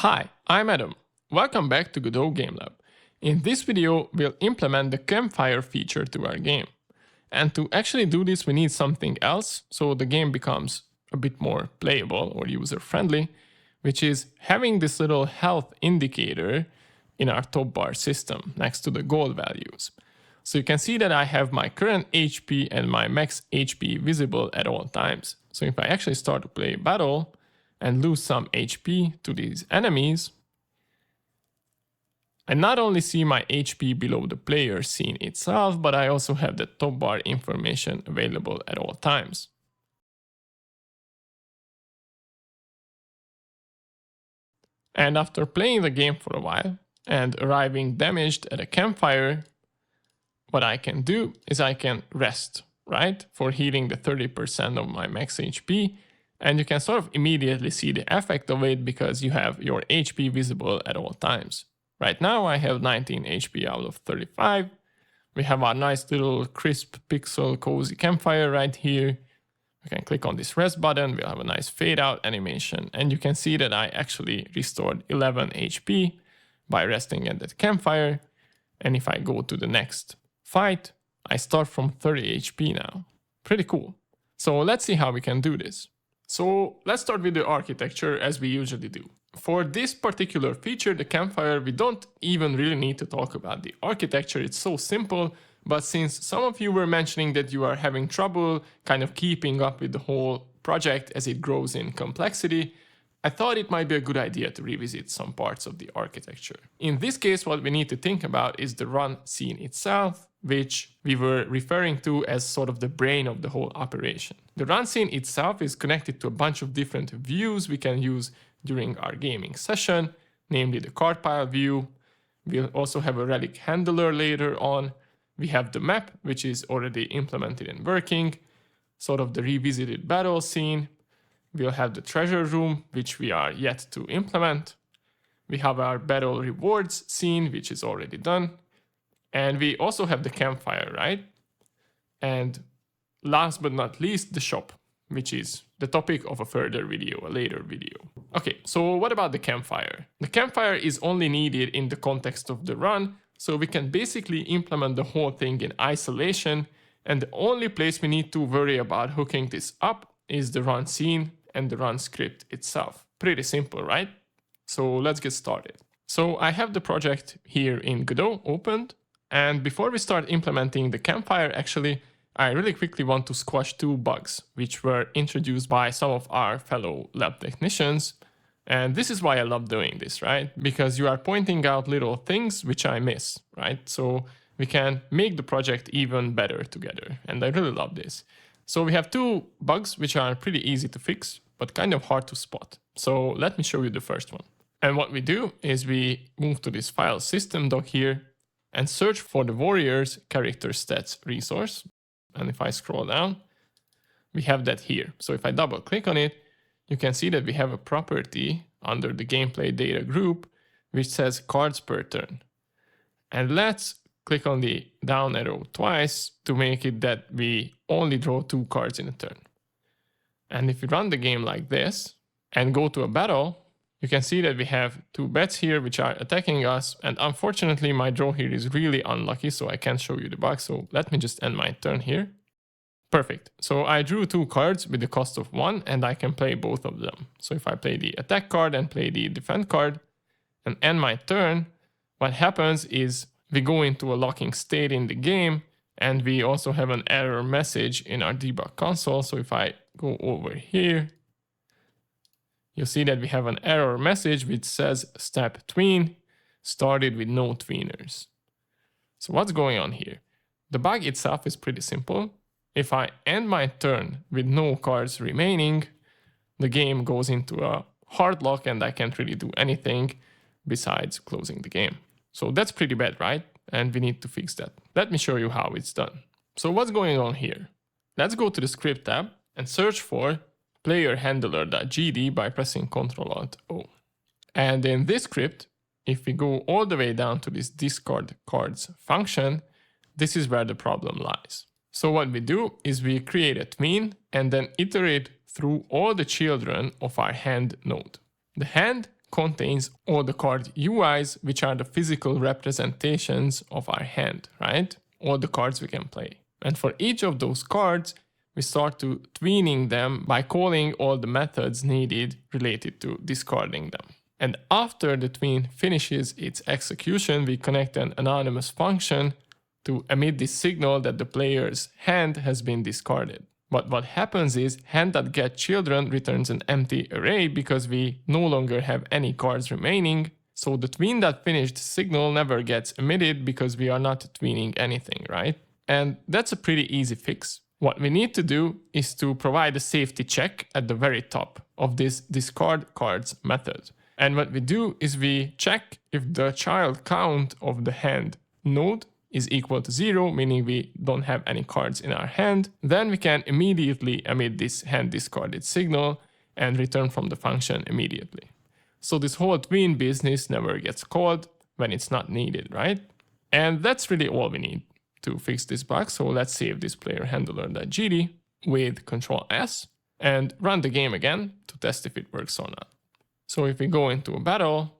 Hi, I'm Adam. Welcome back to Godot Game Lab. In this video, we'll implement the Campfire feature to our game. And to actually do this, we need something else, so the game becomes a bit more playable or user-friendly, which is having this little health indicator in our top bar system next to the goal values. So you can see that I have my current HP and my max HP visible at all times. So if I actually start to play a battle and lose some HP to these enemies, I not only see my HP below the player scene itself, but I also have the top bar information available at all times. And after playing the game for a while and arriving damaged at a campfire, what I can do is I can rest, right, for healing the 30% of my max HP. And you can sort of immediately see the effect of it because you have your HP visible at all times. Right now I have 19 HP out of 35. We have our nice little crisp pixel cozy campfire right here. We can click on this rest button, we'll have a nice fade out animation, and you can see that I actually restored 11 HP by resting at that campfire. And if I go to the next fight, I start from 30 HP now. Pretty cool. So let's see how we can do this. So let's start with the architecture as we usually do. For this particular feature, the campfire, we don't even really need to talk about the architecture, it's so simple. But since some of you were mentioning that you are having trouble kind of keeping up with the whole project as it grows in complexity, I thought it might be a good idea to revisit some parts of the architecture. In this case, what we need to think about is the run scene itself, which we were referring to as sort of the brain of the whole operation. The run scene itself is connected to a bunch of different views we can use during our gaming session, namely the card pile view. We'll also have a relic handler later on. We have the map, which is already implemented and working, sort of the revisited battle scene. We'll have the treasure room, which we are yet to implement. We have our battle rewards scene, which is already done. And we also have the campfire, right? And last but not least, the shop, which is the topic of a further video, a later video. Okay, so what about the campfire? The campfire is only needed in the context of the run, so we can basically implement the whole thing in isolation, and the only place we need to worry about hooking this up is the run scene and the run script itself. Pretty simple, right? So let's get started. So I have the project here in Godot opened, and before we start implementing the campfire, actually, I really quickly want to squash two bugs which were introduced by some of our fellow lab technicians. And this is why I love doing this, right? Because you are pointing out little things which I miss, right? So we can make the project even better together. And I really love this. So we have two bugs which are pretty easy to fix, but kind of hard to spot. So let me show you the first one. And what we do is we move to this file system doc here and search for the warrior's character stats resource. And if I scroll down, we have that here. So if I double click on it, you can see that we have a property under the gameplay data group, which says cards per turn. And let's click on the down arrow twice to make it that we only draw 2 cards in a turn. And if we run the game like this and go to a battle, you can see that we have 2 bats here which are attacking us. And unfortunately, my draw here is really unlucky, so I can't show you the bug. So let me just end my turn here. Perfect. So I drew 2 cards with the cost of 1 and I can play both of them. So if I play the attack card and play the defend card and end my turn, what happens is we go into a locking state in the game and we also have an error message in our debug console. So if I go over here, you'll see that we have an error message which says step tween started with no tweeners. So what's going on here? The bug itself is pretty simple. If I end my turn with no cards remaining, the game goes into a hard lock and I can't really do anything besides closing the game. So that's pretty bad, right? And we need to fix that. Let me show you how it's done. So what's going on here? Let's go to the script tab and search for playerhandler.gd by pressing Ctrl-Alt-O. And in this script, if we go all the way down to this discard cards function, this is where the problem lies. So what we do is we create a tween and then iterate through all the children of our hand node. The hand contains all the card UIs, which are the physical representations of our hand, right? All the cards we can play. And for each of those cards, we start to tweening them by calling all the methods needed related to discarding them. And after the tween finishes its execution, we connect an anonymous function to emit this signal that the player's hand has been discarded. But what happens is hand.getChildren returns an empty array because we no longer have any cards remaining. So the tween.finished signal never gets emitted because we are not tweening anything, right? And that's a pretty easy fix. What we need to do is to provide a safety check at the very top of this discard cards method. And what we do is we check if the child count of the hand node is equal to 0, meaning we don't have any cards in our hand. Then we can immediately emit this hand discarded signal and return from the function immediately. So this whole tween business never gets called when it's not needed, right? And that's really all we need to fix this bug. So let's save this player handler.gd with Control S and run the game again to test if it works or not. So if we go into a battle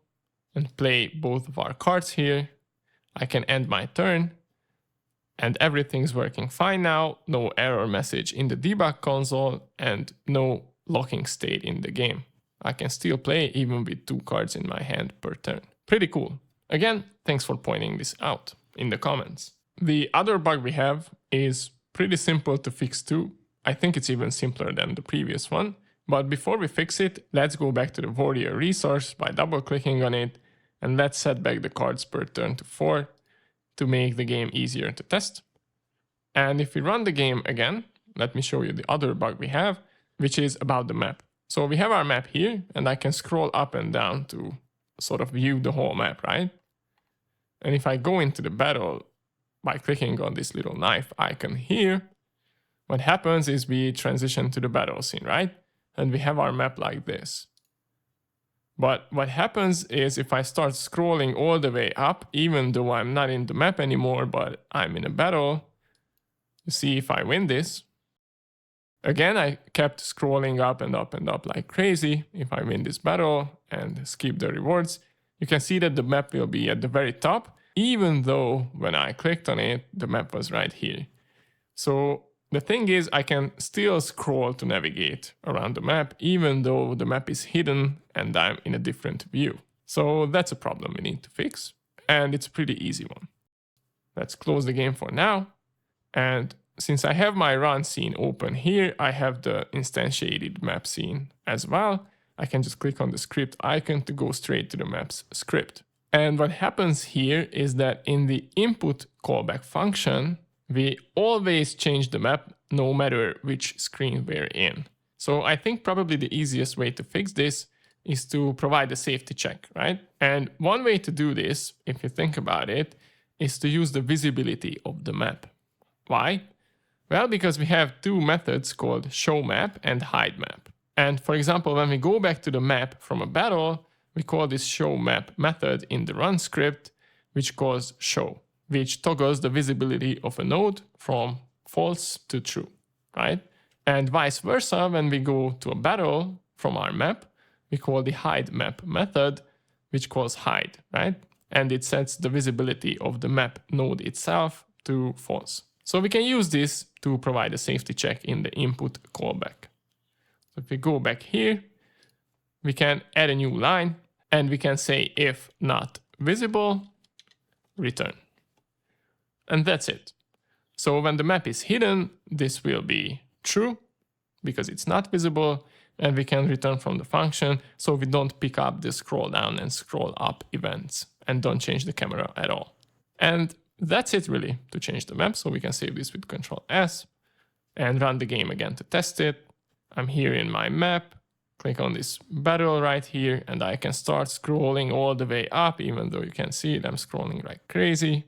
and play both of our cards here, I can end my turn and everything's working fine now. No error message in the debug console and no locking state in the game. I can still play even with 2 cards in my hand per turn. Pretty cool. Again, thanks for pointing this out in the comments. The other bug we have is pretty simple to fix too. I think it's even simpler than the previous one. But before we fix it, let's go back to the warrior resource by double-clicking on it, and let's set back the cards per turn to 4 to make the game easier to test. And if we run the game again, let me show you the other bug we have, which is about the map. So we have our map here, and I can scroll up and down to sort of view the whole map, right? And if I go into the battle by clicking on this little knife icon here, what happens is we transition to the battle scene, right? And we have our map like this. But what happens is if I start scrolling all the way up, even though I'm not in the map anymore, but I'm in a battle, you see if I win this, again, I kept scrolling up and up and up like crazy. If I win this battle and skip the rewards, you can see that the map will be at the very top, even though when I clicked on it, the map was right here. So the thing is, I can still scroll to navigate around the map, even though the map is hidden and I'm in a different view. So that's a problem we need to fix, and it's a pretty easy one. Let's close the game for now. And since I have my run scene open here, I have the instantiated map scene as well. I can just click on the script icon to go straight to the map's script. And what happens here is that in the input callback function, we always change the map no matter which screen we're in. So I think probably the easiest way to fix this is to provide a safety check, right? And one way to do this, if you think about it, is to use the visibility of the map. Why? Well, because we have 2 methods called showMap and hideMap. And for example, when we go back to the map from a battle, we call this showMap method in the run script, which calls show, which toggles the visibility of a node from false to true, right? And vice versa, when we go to a battle from our map, we call the hideMap method, which calls hide, right? And it sets the visibility of the map node itself to false. So we can use this to provide a safety check in the input callback. So if we go back here, we can add a new line and we can say if not visible, return. And that's it. So when the map is hidden, this will be true because it's not visible, and we can return from the function so we don't pick up the scroll down and scroll up events and don't change the camera at all. And that's it really to change the map. So we can save this with Control S and run the game again to test it. I'm here in my map, click on this battle right here, and I can start scrolling all the way up, even though you can see it, I'm scrolling like crazy.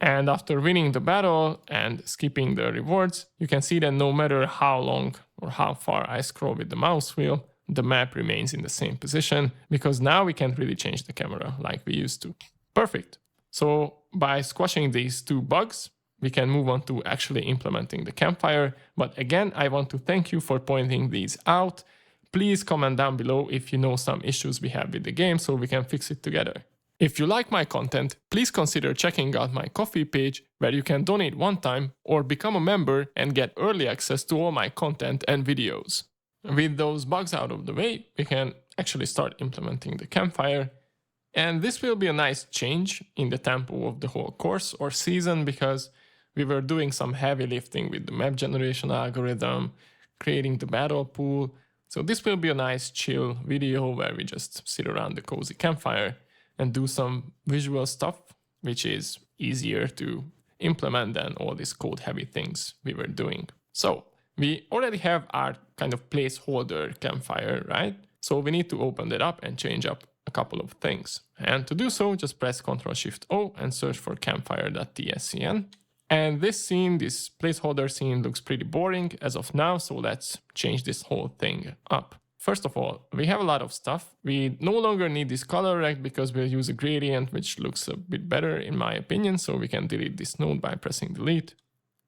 And after winning the battle and skipping the rewards, you can see that no matter how long or how far I scroll with the mouse wheel, the map remains in the same position, because now we can't really change the camera like we used to. Perfect. So by squashing these 2 bugs, we can move on to actually implementing the Campfire. But again, I want to thank you for pointing these out. Please comment down below if you know some issues we have with the game so we can fix it together. If you like my content, please consider checking out my Ko-fi page where you can donate one time or become a member and get early access to all my content and videos. With those bugs out of the way, we can actually start implementing the Campfire. And this will be a nice change in the tempo of the whole course or season because we were doing some heavy lifting with the map generation algorithm, creating the battle pool. So this will be a nice chill video where we just sit around the cozy campfire and do some visual stuff, which is easier to implement than all these code heavy things we were doing. So we already have our kind of placeholder campfire, right? So we need to open that up and change up a couple of things. And to do so, just press Ctrl-Shift-O and search for campfire.tscn. And this scene, this placeholder scene, looks pretty boring as of now, so let's change this whole thing up. First of all, we have a lot of stuff. We no longer need this color rect because we'll use a gradient, which looks a bit better in my opinion, so we can delete this node by pressing delete.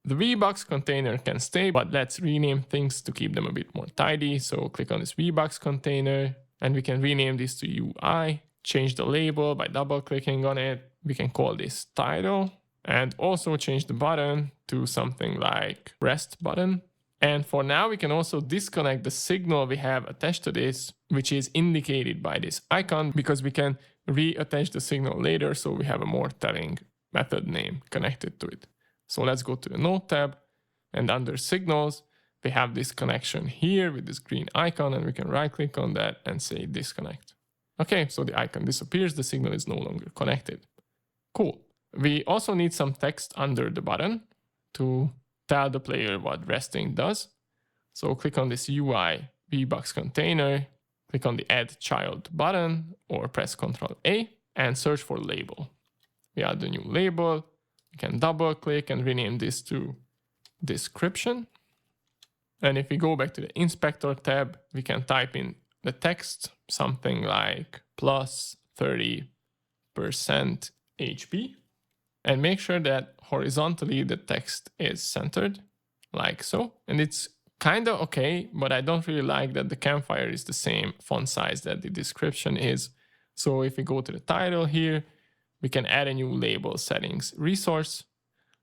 The VBox container can stay, but let's rename things to keep them a bit more tidy. So click on this VBox container, and we can rename this to UI, change the label by double clicking on it. We can call this title, and also change the button to something like rest button. And for now, we can also disconnect the signal we have attached to this, which is indicated by this icon, because we can reattach the signal later, so we have a more telling method name connected to it. So let's go to the Node tab, and under Signals, we have this connection here with this green icon, and we can right-click on that and say Disconnect. Okay, so the icon disappears, the signal is no longer connected. Cool. We also need some text under the button to tell the player what resting does. So click on this UI VBox container, click on the Add Child button, or press Ctrl-A and search for label. We add the new label. We can double click and rename this to description. And if we go back to the inspector tab, we can type in the text, something like plus 30% HP. And make sure that horizontally the text is centered, like so. And it's kind of okay, but I don't really like that the campfire is the same font size that the description is. So if we go to the title here, we can add a new label settings resource,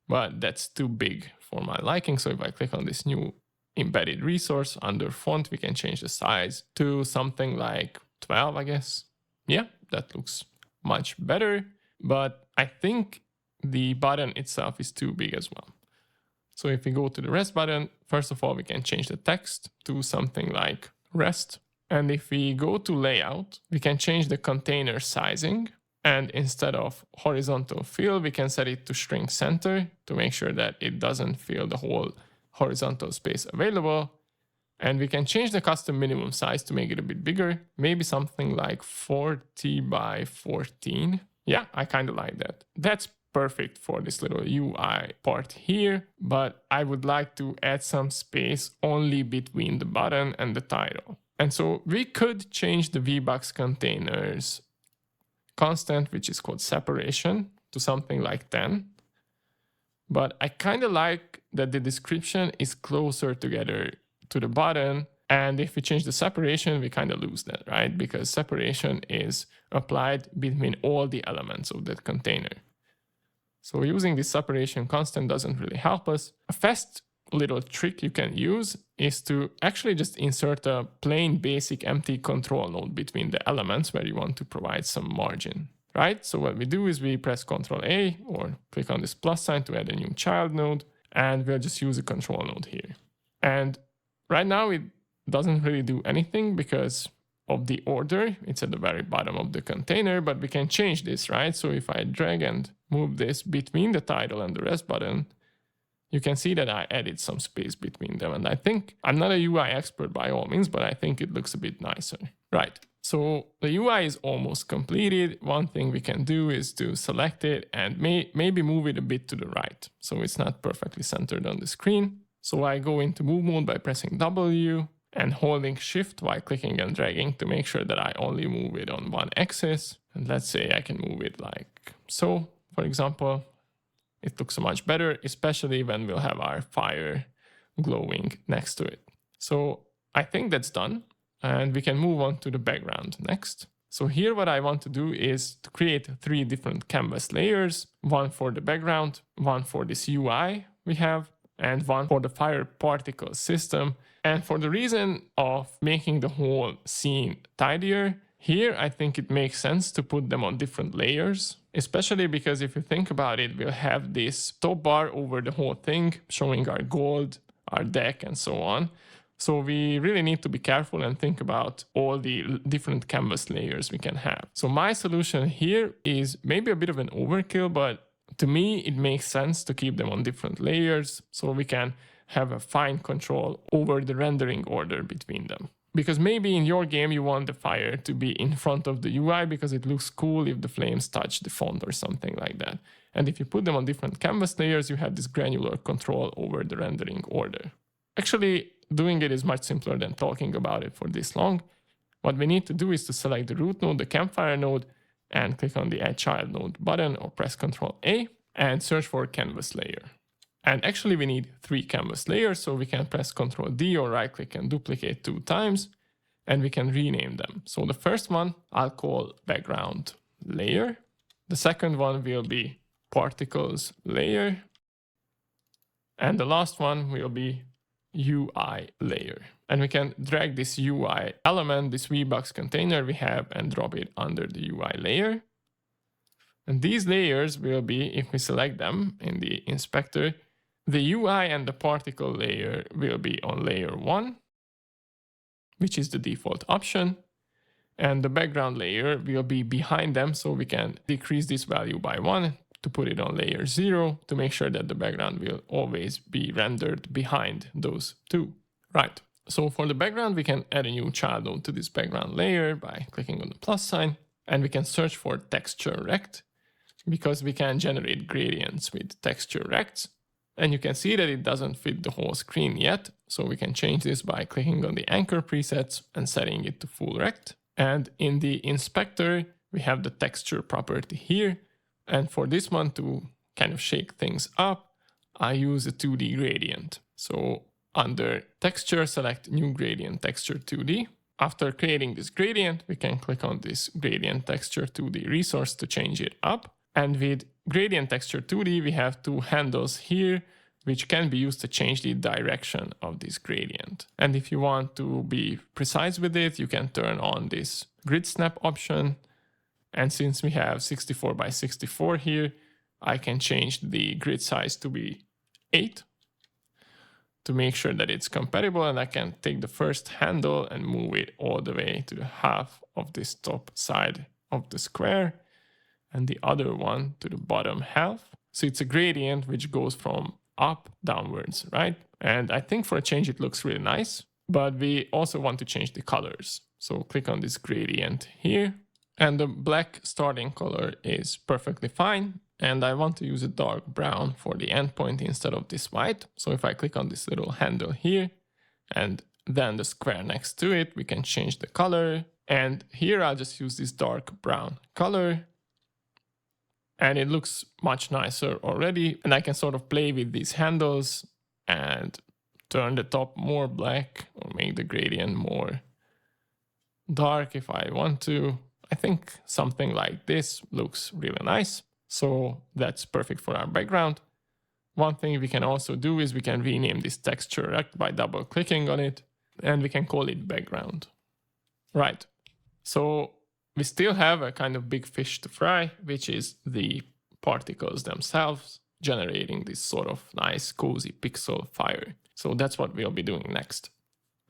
but that's too big for my liking. So if I click on this new embedded resource under font, we can change the size to something like 12, I guess. Yeah, that looks much better, but I think the button itself is too big as well. So if we go to the rest button, first of all, we can change the text to something like rest. And if we go to layout, we can change the container sizing. And instead of horizontal fill, we can set it to shrink center to make sure that it doesn't fill the whole horizontal space available. And we can change the custom minimum size to make it a bit bigger, maybe something like 40 by 14. Yeah, I kind of like that. That's perfect for this little UI part here, but I would like to add some space only between the button and the title. And so we could change the VBox container's constant, which is called separation, to something like 10. But I kind of like that the description is closer together to the button. And if we change the separation, we kind of lose that, right? Because separation is applied between all the elements of that container. So using this separation constant doesn't really help us. A fast little trick you can use is to actually just insert a plain basic empty control node between the elements where you want to provide some margin, right? So what we do is we press Ctrl-A or click on this plus sign to add a new child node, and we'll just use a control node here. And right now it doesn't really do anything because of the order. It's at the very bottom of the container, but we can change this, right? So if I drag and move this between the title and the rest button, you can see that I added some space between them. And I think, I'm not a UI expert by all means, but I think it looks a bit nicer. Right, so the UI is almost completed. One thing we can do is to select it and maybe move it a bit to the right, so it's not perfectly centered on the screen. So I go into move mode by pressing W and holding shift while clicking and dragging to make sure that I only move it on one axis. And let's say I can move it like so, for example. It looks much better, especially when we'll have our fire glowing next to it. So I think that's done. And we can move on to the background next. So here what I want to do is to create 3 different canvas layers, one for the background, one for this UI we have, and one for the fire particle system. And for the reason of making the whole scene tidier, here I think it makes sense to put them on different layers, especially because if you think about it, we'll have this top bar over the whole thing showing our gold, our deck, and so on. So we really need to be careful and think about all the different canvas layers we can have. So my solution here is maybe a bit of an overkill, but to me, it makes sense to keep them on different layers so we can have a fine control over the rendering order between them. Because maybe in your game, you want the fire to be in front of the UI because it looks cool if the flames touch the font or something like that. And if you put them on different canvas layers, you have this granular control over the rendering order. Actually, doing it is much simpler than talking about it for this long. What we need to do is to select the root node, the Campfire node, and click on the Add Child Node button or press Ctrl A and search for canvas layer. And actually we need 3 canvas layers, so we can press Ctrl D or right click and duplicate 2 times, and we can rename them. So the first one I'll call background layer. The second one will be particles layer. And the last one will be UI layer. And we can drag this UI element, this VBox container we have, and drop it under the UI layer. And these layers will be, if we select them in the inspector, the UI and the particle layer will be on layer 1, which is the default option. And the background layer will be behind them, so we can decrease this value by 1 to put it on layer 0 to make sure that the background will always be rendered behind those 2. Right. So for the background, we can add a new child node to this background layer by clicking on the plus sign, and we can search for texture rect because we can generate gradients with texture rects. And you can see that it doesn't fit the whole screen yet. So we can change this by clicking on the anchor presets and setting it to full rect. And in the inspector, we have the texture property here. And for this one to kind of shake things up, I use a 2D gradient. So under texture, select new gradient texture 2D. After creating this gradient, we can click on this gradient texture 2D resource to change it up. And with gradient texture 2D, we have 2 handles here, which can be used to change the direction of this gradient. And if you want to be precise with it, you can turn on this grid snap option. And since we have 64 by 64 here, I can change the grid size to be 8 to make sure that it's compatible. And I can take the first handle and move it all the way to the half of this top side of the square, and the other one to the bottom half. So it's a gradient which goes from up downwards, right? And I think for a change it looks really nice, but we also want to change the colors. So click on this gradient here, and the black starting color is perfectly fine. And I want to use a dark brown for the endpoint instead of this white. So if I click on this little handle here and then the square next to it, we can change the color. And here I'll just use this dark brown color. And it looks much nicer already. And I can sort of play with these handles and turn the top more black or make the gradient more dark if I want to. I think something like this looks really nice. So that's perfect for our background. One thing we can also do is we can rename this texture rect by double clicking on it, and we can call it background. Right. So we still have a kind of big fish to fry, which is the particles themselves generating this sort of nice cozy pixel fire. So that's what we'll be doing next.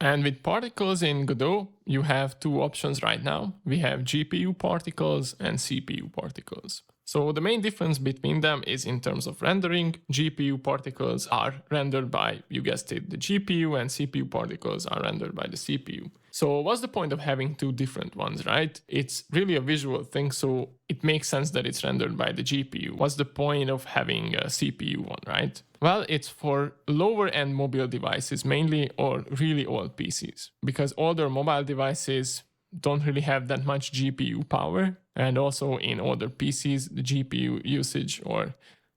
And with particles in Godot, you have 2 options right now. We have GPU particles and CPU particles. So the main difference between them is in terms of rendering. GPU particles are rendered by, you guessed it, the GPU, and CPU particles are rendered by the CPU. So what's the point of having 2 different ones, right? It's really a visual thing, so it makes sense that it's rendered by the GPU. What's the point of having a CPU one, right? Well, it's for lower end mobile devices mainly, or really old PCs, because older mobile devices don't really have that much GPU power. And also in older PCs, the GPU usage or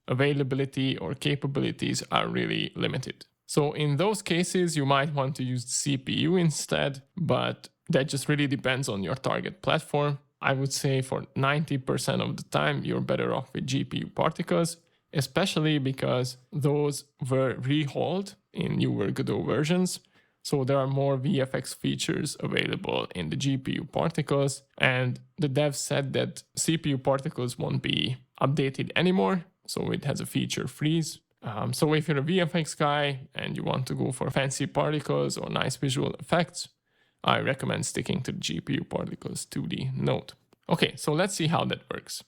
availability or capabilities are really limited. So in those cases, you might want to use the CPU instead, but that just really depends on your target platform. I would say for 90% of the time, you're better off with GPU particles, especially because those were rehauled in newer Godot versions. So there are more VFX features available in the GPU particles, and the dev said that CPU particles won't be updated anymore, so it has a feature freeze. So if you're a VFX guy and you want to go for fancy particles or nice visual effects, I recommend sticking to the GPU particles 2D node. Okay, so let's see how that works.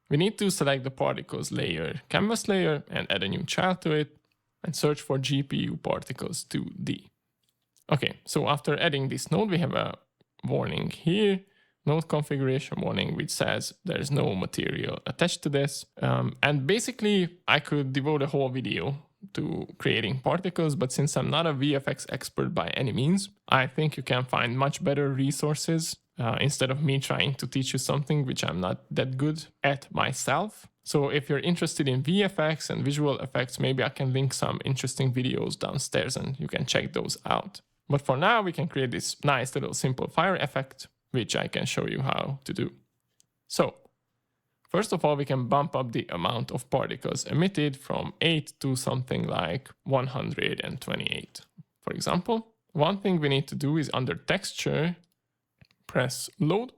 We need to select the particles layer, canvas layer, and add a new child to it, and search for GPU particles 2D. Okay, so after adding this node, we have a warning here, node configuration warning, which says there's no material attached to this. And basically, I could devote a whole video to creating particles, but since I'm not a VFX expert by any means, I think you can find much better resources instead of me trying to teach you something which I'm not that good at myself. So if you're interested in VFX and visual effects, maybe I can link some interesting videos downstairs and you can check those out. But for now, we can create this nice little simple fire effect, which I can show you how to do. So first of all, we can bump up the amount of particles emitted from 8 to something like 128, for example. One thing we need to do is under texture, press load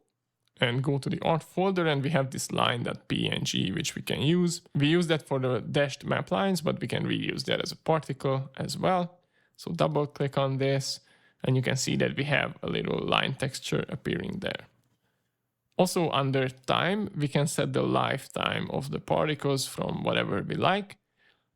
and go to the art folder, and we have this line.png which we can use. We use that for the dashed map lines, but we can reuse that as a particle as well. So double click on this and you can see that we have a little line texture appearing there. Also under time, we can set the lifetime of the particles from whatever we like.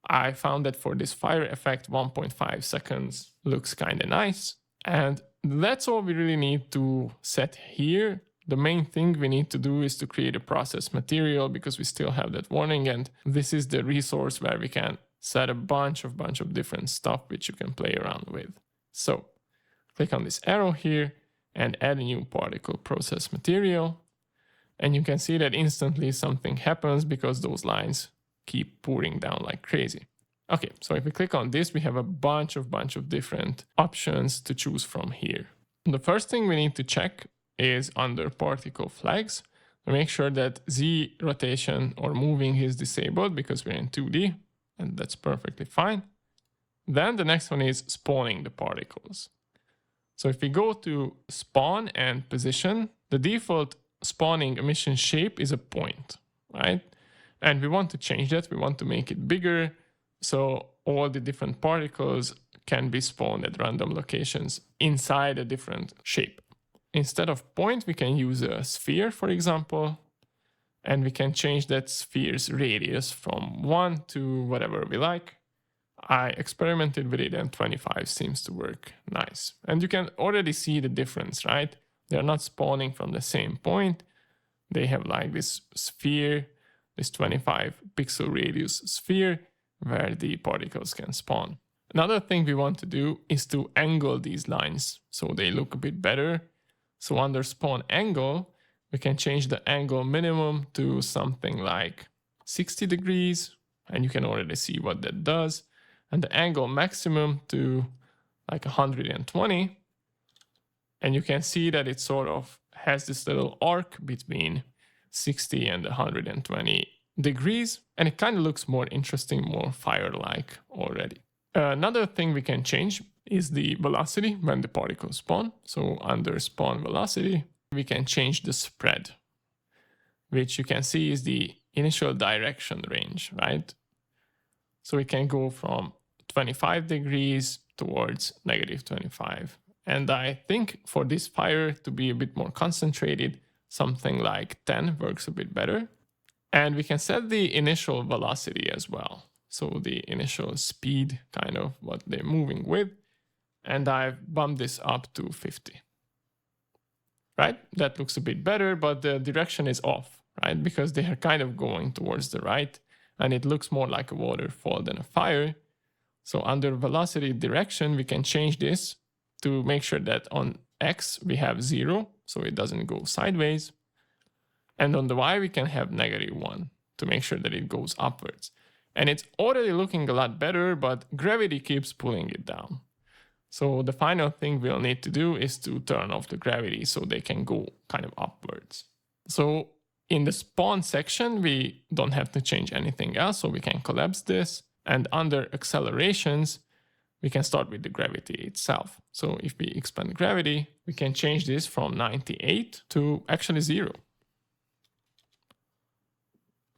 I found that for this fire effect, 1.5 seconds looks kind of nice. And that's all we really need to set here. The main thing we need to do is to create a process material because we still have that warning. And this is the resource where we can set a bunch of different stuff which you can play around with. So click on this arrow here and add a new particle process material. And you can see that instantly something happens because those lines keep pouring down like crazy. Okay, so if we click on this, we have a bunch of different options to choose from here. The first thing we need to check is under particle flags to make sure that Z rotation or moving is disabled because we're in 2D, and that's perfectly fine. Then the next one is spawning the particles. So if we go to spawn and position, the default spawning emission shape is a point, right? And we want to change that. We want to make it bigger so all the different particles can be spawned at random locations inside a different shape. Instead of point, we can use a sphere, for example, and we can change that sphere's radius from 1 to whatever we like. I experimented with it and 25 seems to work nice. And you can already see the difference, right? They're not spawning from the same point. They have like this sphere, this 25 pixel radius sphere where the particles can spawn. Another thing we want to do is to angle these lines so they look a bit better. So under spawn angle, we can change the angle minimum to something like 60 degrees, and you can already see what that does. And the angle maximum to like 120. And you can see that it sort of has this little arc between 60 and 120 degrees. And it kind of looks more interesting, more fire-like already. Another thing we can change is the velocity when the particles spawn. So under spawn velocity, we can change the spread, which you can see is the initial direction range, right? So we can go from 25 degrees towards -25. And I think for this fire to be a bit more concentrated, something like 10 works a bit better. And we can set the initial velocity as well. So the initial speed, kind of what they're moving with. And I've bumped this up to 50. Right? That looks a bit better, but the direction is off, right? Because they are kind of going towards the right. And it looks more like a waterfall than a fire. So under velocity direction, we can change this to make sure that on X we have 0, so it doesn't go sideways. And on the Y we can have -1 to make sure that it goes upwards. And it's already looking a lot better, but gravity keeps pulling it down. So the final thing we'll need to do is to turn off the gravity so they can go kind of upwards. So in the spawn section, we don't have to change anything else, so we can collapse this. And under accelerations, we can start with the gravity itself. So if we expand gravity, we can change this from 98 to actually 0.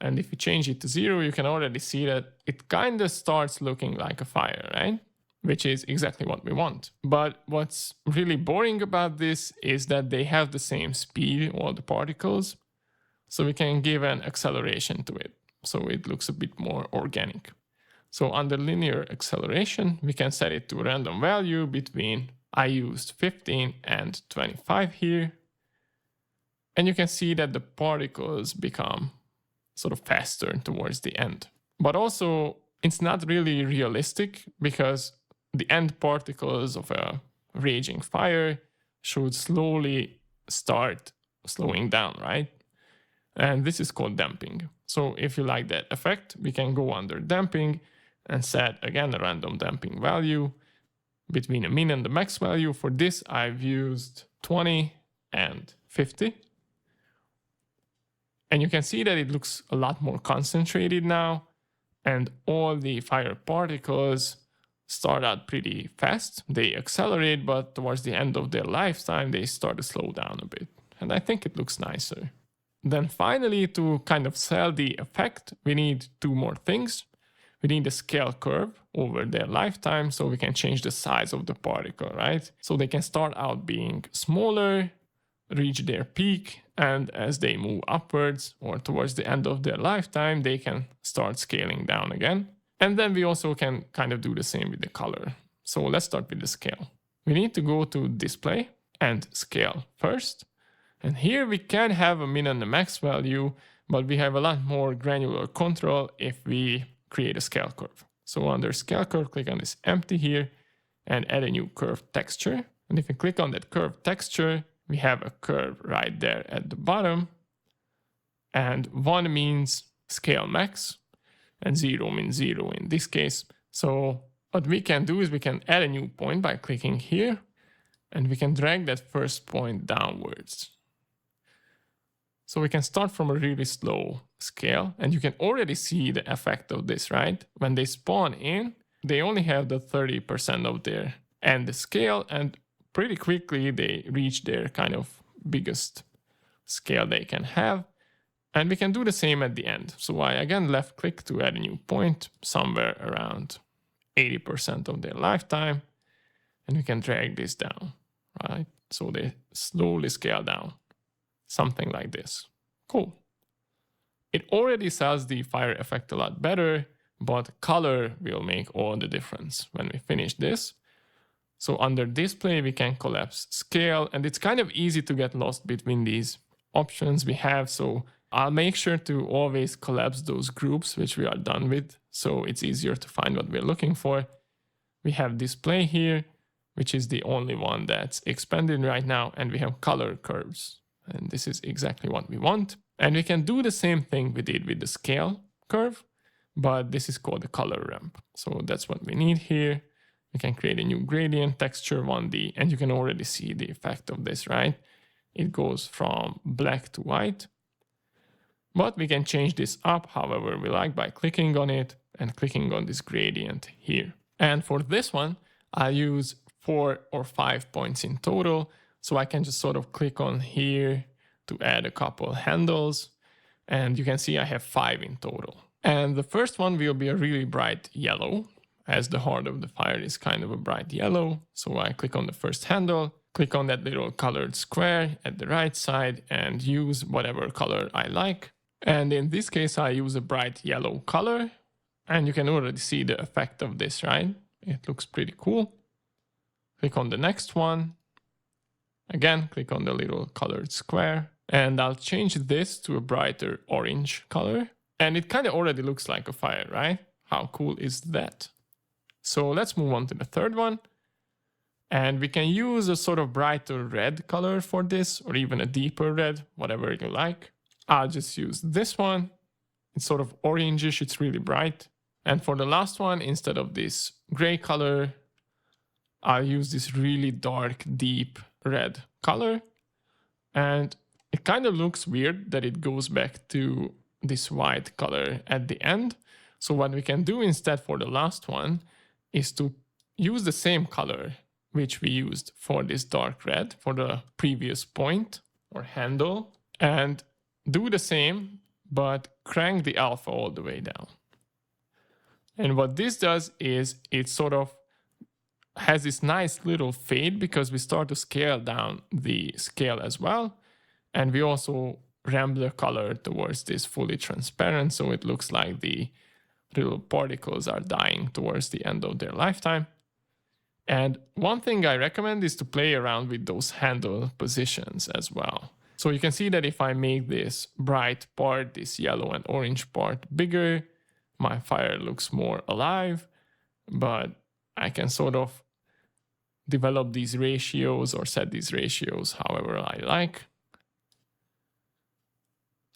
And if you change it to 0, you can already see that it kind of starts looking like a fire, right? Which is exactly what we want. But what's really boring about this is that they have the same speed, all the particles. So we can give an acceleration to it, so it looks a bit more organic. So under linear acceleration, we can set it to a random value between, I used 15 and 25 here. And you can see that the particles become sort of faster towards the end. But also, it's not really realistic because the end particles of a raging fire should slowly start slowing down, right? And this is called damping. So if you like that effect, we can go under damping and set again a random damping value between a min and the max value. For this, I've used 20 and 50. And you can see that it looks a lot more concentrated now. And all the fire particles start out pretty fast. They accelerate, but towards the end of their lifetime, they start to slow down a bit. And I think it looks nicer. Then finally, to kind of sell the effect, we need two more things. We need a scale curve over their lifetime so we can change the size of the particle, right? So they can start out being smaller, reach their peak, and as they move upwards or towards the end of their lifetime, they can start scaling down again. And then we also can kind of do the same with the color. So let's start with the scale. We need to go to display and scale first. And here we can have a min and a max value, but we have a lot more granular control if we create a scale curve. So under scale curve, click on this empty here and add a new curve texture. And if you click on that curve texture, we have a curve right there at the bottom. And 1 means scale max and 0 means 0 in this case. So what we can do is we can add a new point by clicking here and we can drag that first point downwards. So we can start from a really slow scale and you can already see the effect of this, right? When they spawn in, they only have the 30% of their end scale and pretty quickly they reach their kind of biggest scale they can have. And we can do the same at the end. So I again left click to add a new point somewhere around 80% of their lifetime. And we can drag this down, right? So they slowly scale down. Something like this. Cool. It already sells the fire effect a lot better, but color will make all the difference when we finish this. So under display, we can collapse scale, and it's kind of easy to get lost between these options we have. So I'll make sure to always collapse those groups, which we are done with. So it's easier to find what we're looking for. We have display here, which is the only one that's expanded right now. And we have color curves. And this is exactly what we want. And we can do the same thing we did with the scale curve, but this is called the color ramp. So that's what we need here. We can create a new gradient texture 1D, and you can already see the effect of this, right? It goes from black to white. But we can change this up however we like by clicking on it and clicking on this gradient here. And for this one, I'll use 4 or 5 points in total. So I can just sort of click on here to add a couple handles. And you can see I have 5 in total. And the first one will be a really bright yellow, as the heart of the fire is kind of a bright yellow. So I click on the first handle, click on that little colored square at the right side and use whatever color I like. And in this case, I use a bright yellow color. And you can already see the effect of this, right? It looks pretty cool. Click on the next one. Again, click on the little colored square. And I'll change this to a brighter orange color. And it kind of already looks like a fire, right? How cool is that? So let's move on to the third one. And we can use a sort of brighter red color for this, or even a deeper red, whatever you like. I'll just use this one. It's sort of orangish, it's really bright. And for the last one, instead of this gray color, I'll use this really dark, deep red color. And it kind of looks weird that it goes back to this white color at the end. So what we can do instead for the last one is to use the same color which we used for this dark red for the previous point or handle, and do the same, but crank the alpha all the way down. And what this does is it sort of has this nice little fade because we start to scale down the scale as well. And we also ramp the color towards this fully transparent, so it looks like the little particles are dying towards the end of their lifetime. And one thing I recommend is to play around with those handle positions as well. So you can see that if I make this bright part, this yellow and orange part bigger, my fire looks more alive, but I can sort of develop these ratios or set these ratios however I like.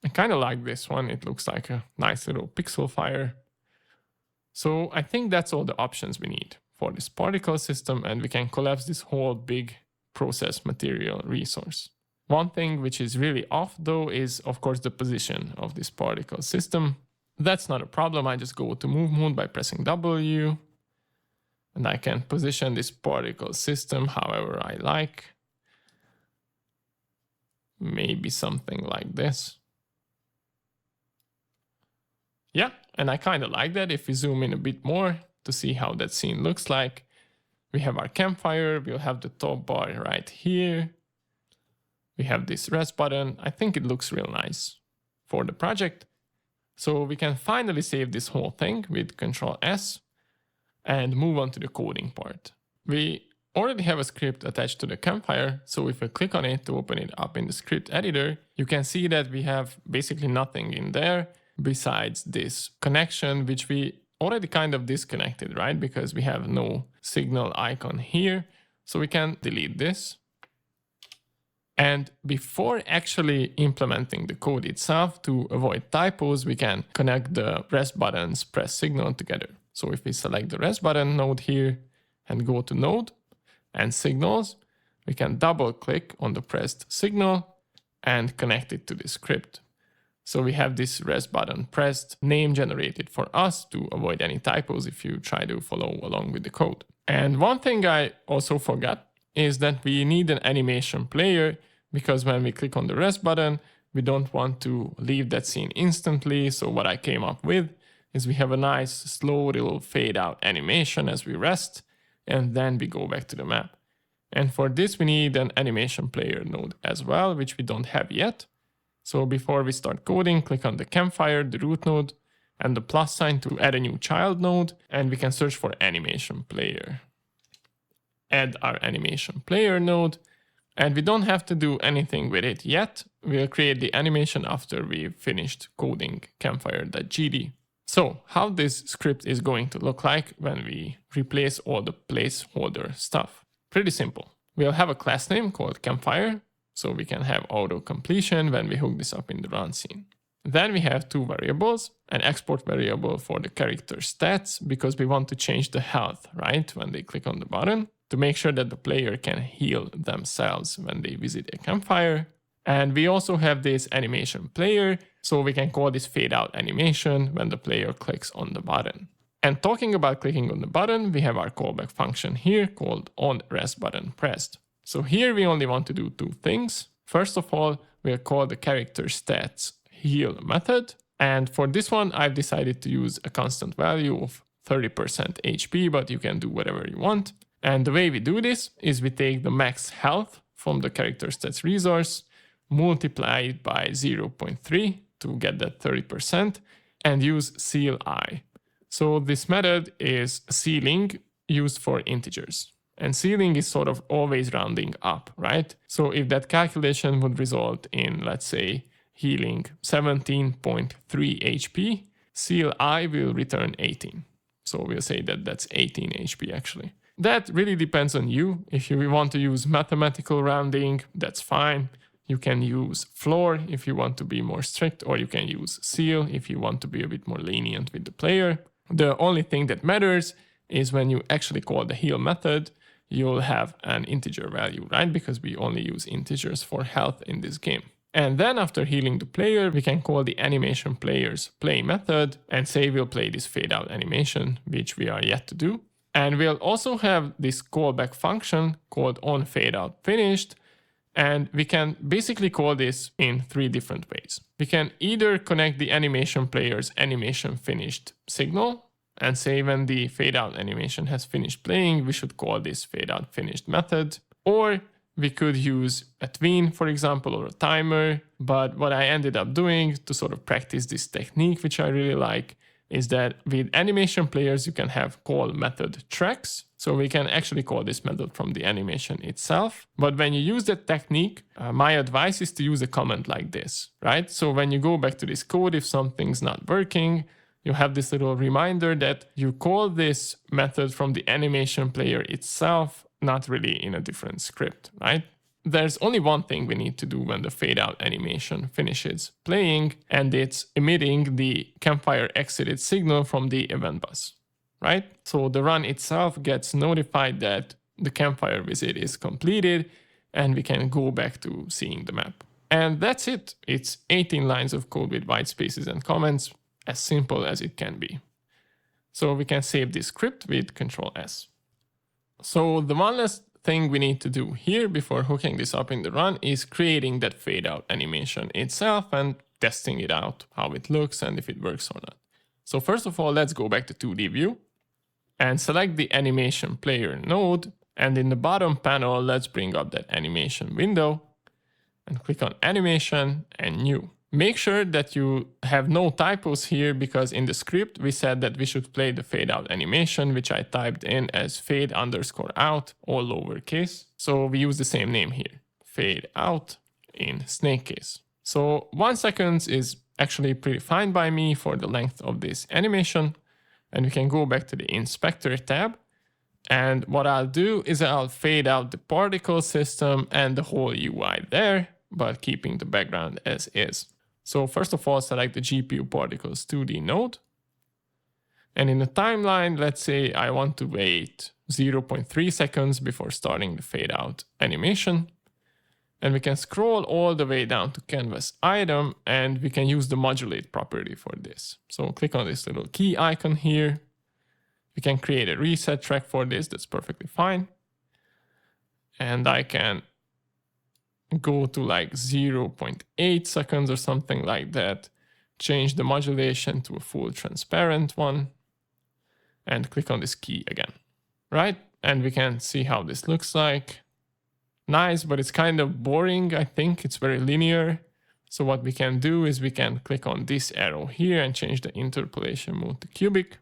I kind of like this one. It looks like a nice little pixel fire. So I think that's all the options we need for this particle system, and we can collapse this whole big process material resource. One thing which is really off though is of course the position of this particle system. That's not a problem. I just go to move mode by pressing W, and I can position this particle system however I like. Maybe something like this. Yeah, and I kind of like that. If we zoom in a bit more to see how that scene looks like, we have our campfire, we'll have the top bar right here. We have this rest button. I think it looks real nice for the project. So we can finally save this whole thing with Ctrl S and move on to the coding part. We already have a script attached to the campfire, so if I click on it to open it up in the script editor, you can see that we have basically nothing in there besides this connection, which we already kind of disconnected, right? Because we have no signal icon here. So we can delete this. And before actually implementing the code itself, to avoid typos, we can connect the rest button's press signal together. So if we select the rest button node here and go to node and signals, we can double click on the pressed signal and connect it to the script. So we have this rest button pressed name generated for us to avoid any typos if you try to follow along with the code. And one thing I also forgot is that we need an animation player, because when we click on the rest button, we don't want to leave that scene instantly. So what I came up with is we have a nice slow little fade out animation as we rest, and then we go back to the map. And for this, we need an animation player node as well, which we don't have yet. So before we start coding, click on the campfire, the root node, and the plus sign to add a new child node, and we can search for animation player. Add our animation player node, and we don't have to do anything with it yet. We'll create the animation after we've finished coding campfire.gd. So how this script is going to look like when we replace all the placeholder stuff. Pretty simple. We'll have a class name called campfire, so we can have auto completion when we hook this up in the run scene. Then we have two variables, an export variable for the character stats, because we want to change the health, right, when they click on the button, to make sure that the player can heal themselves when they visit a campfire. And we also have this animation player, so we can call this fade out animation when the player clicks on the button. And talking about clicking on the button, we have our callback function here called onRestButtonPressed. So here we only want to do two things. First of all, we'll call the character stats heal method. And for this one, I've decided to use a constant value of 30% HP, but you can do whatever you want. And the way we do this is we take the max health from the character stats resource, multiply it by 0.3 to get that 30%, and use seal I. So this method is sealing used for integers. And sealing is sort of always rounding up, right? So if that calculation would result in, let's say, healing 17.3 HP, seal I will return 18. So we'll say that that's 18 HP actually. That really depends on you. If you want to use mathematical rounding, that's fine. You can use floor if you want to be more strict, or you can use seal if you want to be a bit more lenient with the player. The only thing that matters is when you actually call the heal method, you'll have an integer value, right? Because we only use integers for health in this game. And then after healing the player, we can call the animation player's play method and say we'll play this fade out animation, which we are yet to do. And we'll also have this callback function called onFadeOutFinished. And we can basically call this in 3 different ways. We can either connect the animation player's animation finished signal and say when the fade out animation has finished playing, we should call this fade out finished method. Or we could use a tween, for example, or a timer. But what I ended up doing to sort of practice this technique, which I really like, is that with animation players, you can have call method tracks. So we can actually call this method from the animation itself. But when you use that technique, my advice is to use a comment like this, right? So when you go back to this code, if something's not working, you have this little reminder that you call this method from the animation player itself, not really in a different script, right? There's only one thing we need to do when the fade out animation finishes playing, and it's emitting the Campfire exited signal from the event bus, right? So the run itself gets notified that the Campfire visit is completed, and we can go back to seeing the map. And that's it. It's 18 lines of code with white spaces and comments, as simple as it can be. So we can save this script with Control S. So the one last thing we need to do here before hooking this up in the run is creating that fade out animation itself and testing it out, how it looks and if it works or not. So first of all, let's go back to 2D view and select the animation player node. And in the bottom panel, let's bring up that animation window and click on animation and new. Make sure that you have no typos here because in the script we said that we should play the fade out animation, which I typed in as fade_out, all lowercase. So we use the same name here, fade out in snake case. So 1 second is actually pretty fine by me for the length of this animation. And we can go back to the inspector tab. And what I'll do is I'll fade out the particle system and the whole UI there, but keeping the background as is. So first of all, select the GPU particles 2D node. And in the timeline, let's say I want to wait 0.3 seconds before starting the fade out animation. And we can scroll all the way down to canvas item and we can use the modulate property for this. So click on this little key icon here. We can create a reset track for this. That's perfectly fine. And I can go to like 0.8 seconds or something like that, change the modulation to a full transparent one, and click on this key again, right? And we can see how this looks like. Nice, but it's kind of boring, I think. It's very linear. So what we can do is we can click on this arrow here and change the interpolation mode to cubic.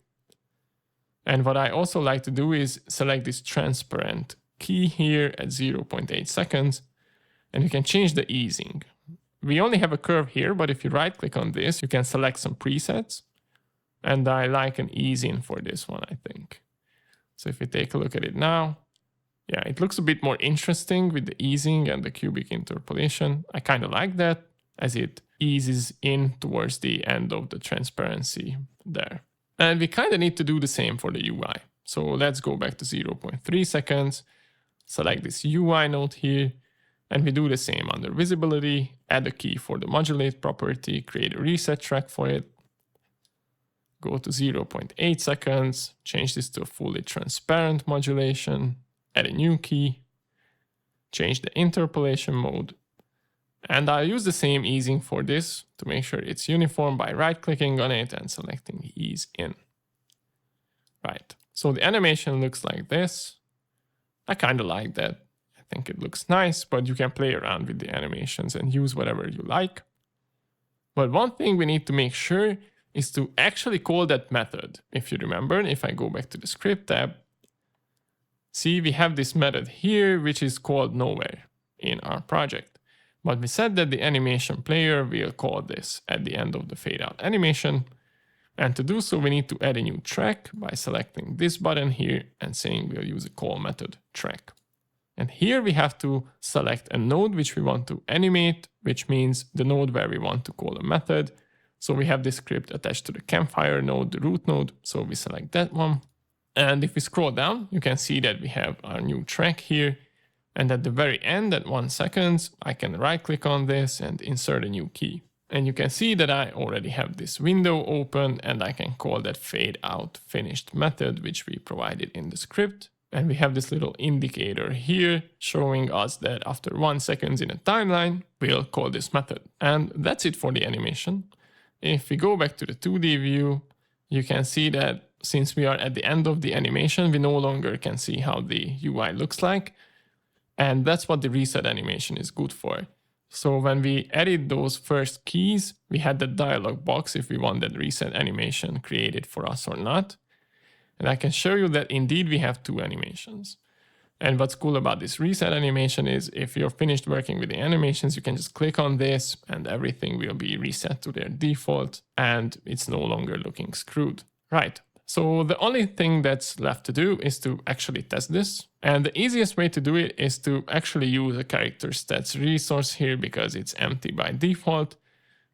And what I also like to do is select this transparent key here at 0.8 seconds. And you can change the easing. We only have a curve here, but if you right click on this, you can select some presets. And I like an ease in for this one, I think. So if we take a look at it now, yeah, it looks a bit more interesting with the easing and the cubic interpolation. I kind of like that as it eases in towards the end of the transparency there. And we kind of need to do the same for the UI. So let's go back to 0.3 seconds, select this UI node here, and we do the same under visibility, add a key for the modulate property, create a reset track for it, go to 0.8 seconds, change this to a fully transparent modulation, add a new key, change the interpolation mode, and I'll use the same easing for this to make sure it's uniform by right-clicking on it and selecting ease in. Right, so the animation looks like this. I kind of like that. I think it looks nice, but you can play around with the animations and use whatever you like. But one thing we need to make sure is to actually call that method. If you remember, if I go back to the script tab, see we have this method here, which is called nowhere in our project. But we said that the animation player will call this at the end of the fade out animation. And to do so, we need to add a new track by selecting this button here and saying we'll use a call method track. And here we have to select a node which we want to animate, which means the node where we want to call a method. So we have this script attached to the Campfire node, the root node. So we select that one. And if we scroll down, you can see that we have our new track here. And at the very end, at 1 second, I can right click on this and insert a new key. And you can see that I already have this window open, and I can call that fade out finished method, which we provided in the script. And we have this little indicator here showing us that after 1 second in a timeline, we'll call this method. And that's it for the animation. If we go back to the 2D view, you can see that since we are at the end of the animation, we no longer can see how the UI looks like. And that's what the reset animation is good for. So when we added those first keys, we had the dialog box if we want that reset animation created for us or not. And I can show you that indeed we have 2 animations. And what's cool about this reset animation is if you're finished working with the animations, you can just click on this and everything will be reset to their default and it's no longer looking screwed. Right. So the only thing that's left to do is to actually test this. And the easiest way to do it is to actually use a character stats resource here because it's empty by default.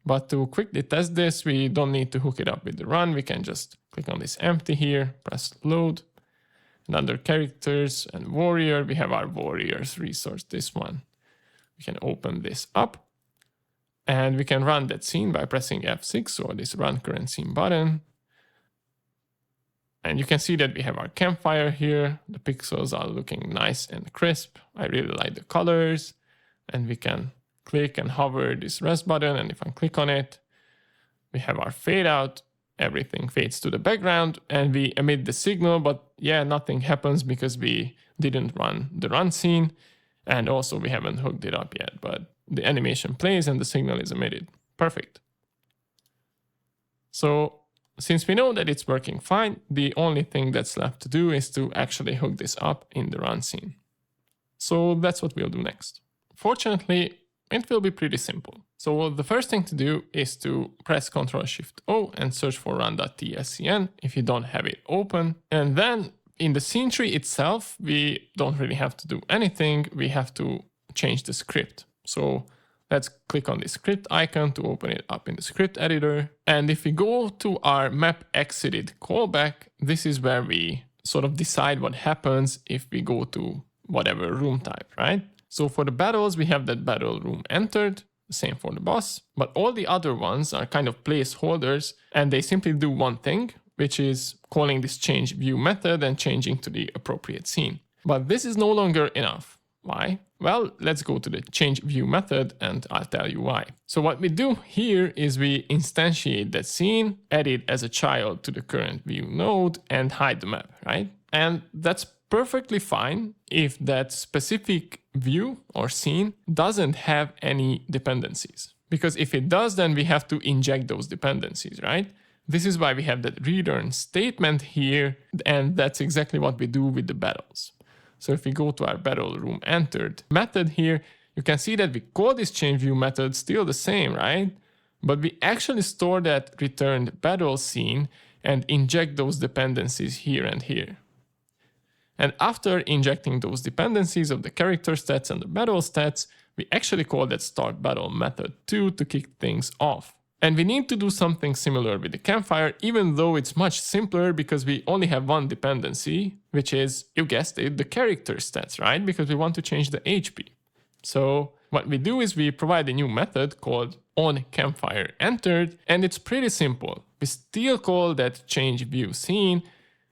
But to quickly test this, we don't need to hook it up with the run. We can just click on this empty here, press load. And under characters and warrior, we have our warriors resource, this one. We can open this up and we can run that scene by pressing F6 or this run current scene button. And you can see that we have our campfire here. The pixels are looking nice and crisp. I really like the colors. And we can click and hover this rest button. And if I click on it, we have our fade out. Everything fades to the background and we emit the signal. But yeah, nothing happens because we didn't run the run scene. And also we haven't hooked it up yet. But the animation plays and the signal is emitted. Perfect. So since we know that it's working fine, the only thing that's left to do is to actually hook this up in the run scene. So that's what we'll do next. Fortunately, it will be pretty simple. So the first thing to do is to press Ctrl+Shift+O and search for run.tscn if you don't have it open. And then in the scene tree itself, we don't really have to do anything. We have to change the script. So let's click on the script icon to open it up in the script editor. And if we go to our map exited callback, this is where we sort of decide what happens if we go to whatever room type, right? So for the battles, we have that battle room entered, same for the boss, but all the other ones are kind of placeholders and they simply do one thing, which is calling this change view method and changing to the appropriate scene. But this is no longer enough. Why? Well, let's go to the change view method and I'll tell you why. So what we do here is we instantiate that scene, add it as a child to the current view node and hide the map, right? And that's perfectly fine if that specific view or scene doesn't have any dependencies. Because if it does, then we have to inject those dependencies, right? This is why we have that return statement here, and that's exactly what we do with the battles. So if we go to our battle room entered method here, you can see that we call this change view method still the same, right? But we actually store that returned battle scene and inject those dependencies here and here. And after injecting those dependencies of the character stats and the battle stats, we actually call that start battle method too to kick things off. And we need to do something similar with the campfire, even though it's much simpler because we only have one dependency, which is, you guessed it, the character stats, right? Because we want to change the HP. So what we do is we provide a new method called onCampfireEntered, and it's pretty simple. We still call that change view scene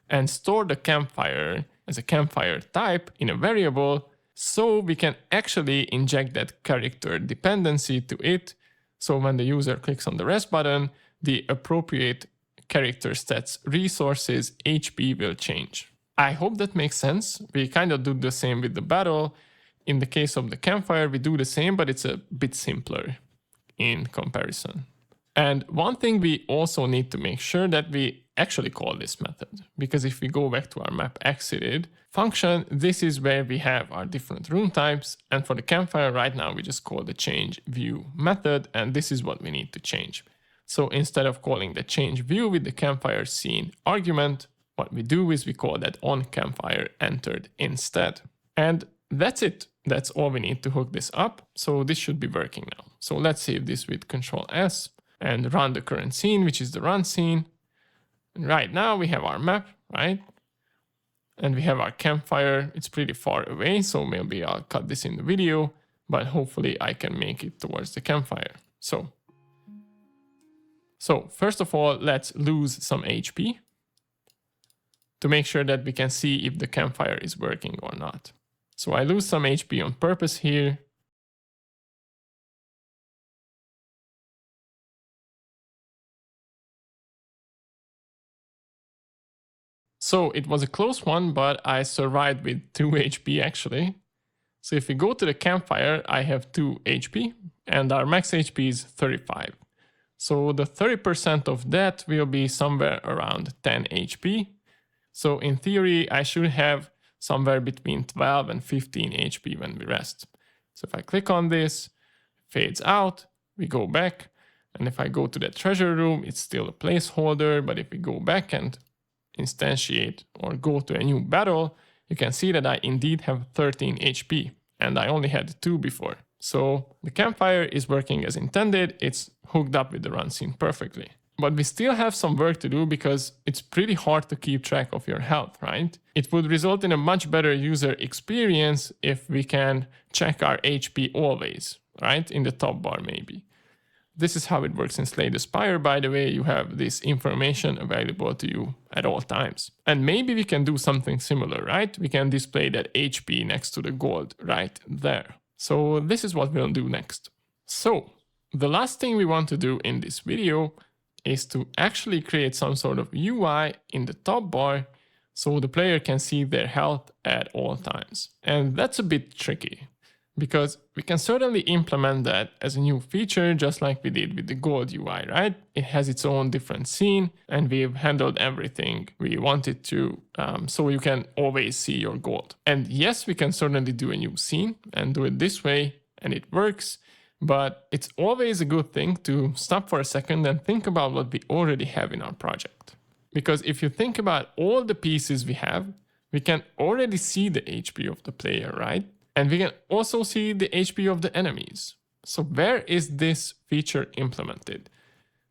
and store the campfire as a campfire type in a variable, so we can actually inject that character dependency to it. So when the user clicks on the rest button, the appropriate character stats resources HP will change. I hope that makes sense. We kind of do the same with the battle. In the case of the campfire, we do the same, but it's a bit simpler in comparison. And one thing we also need to make sure that we actually call this method, because if we go back to our map exited function, this is where we have our different room types. And for the campfire right now, we just call the change view method, and this is what we need to change. So instead of calling the change view with the campfire scene argument, what we do is we call that onCampfireEntered instead. And that's it. That's all we need to hook this up. So this should be working now. So let's save this with Ctrl+S. and run the current scene, which is the run scene. And right now we have our map, right? And we have our campfire. It's pretty far away, so maybe I'll cut this in the video, but hopefully I can make it towards the campfire. So first of all, let's lose some HP to make sure that we can see if the campfire is working or not. So I lose some HP on purpose here. So it was a close one, but I survived with 2 HP actually. So if we go to the campfire, I have 2 HP and our max HP is 35. So the 30% of that will be somewhere around 10 HP. So in theory, I should have somewhere between 12 and 15 HP when we rest. So if I click on this, it fades out, we go back. And if I go to the treasure room, it's still a placeholder. But if we go back and instantiate or go to a new battle, you can see that I indeed have 13 HP and I only had 2 before. So the campfire is working as intended. It's hooked up with the run scene perfectly. But we still have some work to do because it's pretty hard to keep track of your health, right? It would result in a much better user experience if we can check our HP always, right? In the top bar maybe. This is how it works in Slay the Spire, by the way. You have this information available to you at all times. And maybe we can do something similar, right? We can display that HP next to the gold right there. So this is what we'll do next. So the last thing we want to do in this video is to actually create some sort of UI in the top bar so the player can see their health at all times. And that's a bit tricky because we can certainly implement that as a new feature, just like we did with the gold UI, right? It has its own different scene and we've handled everything we wanted to, so you can always see your gold. And yes, we can certainly do a new scene and do it this way and it works. But it's always a good thing to stop for a second and think about what we already have in our project. Because if you think about all the pieces we have, we can already see the HP of the player, right? And we can also see the HP of the enemies. So where is this feature implemented?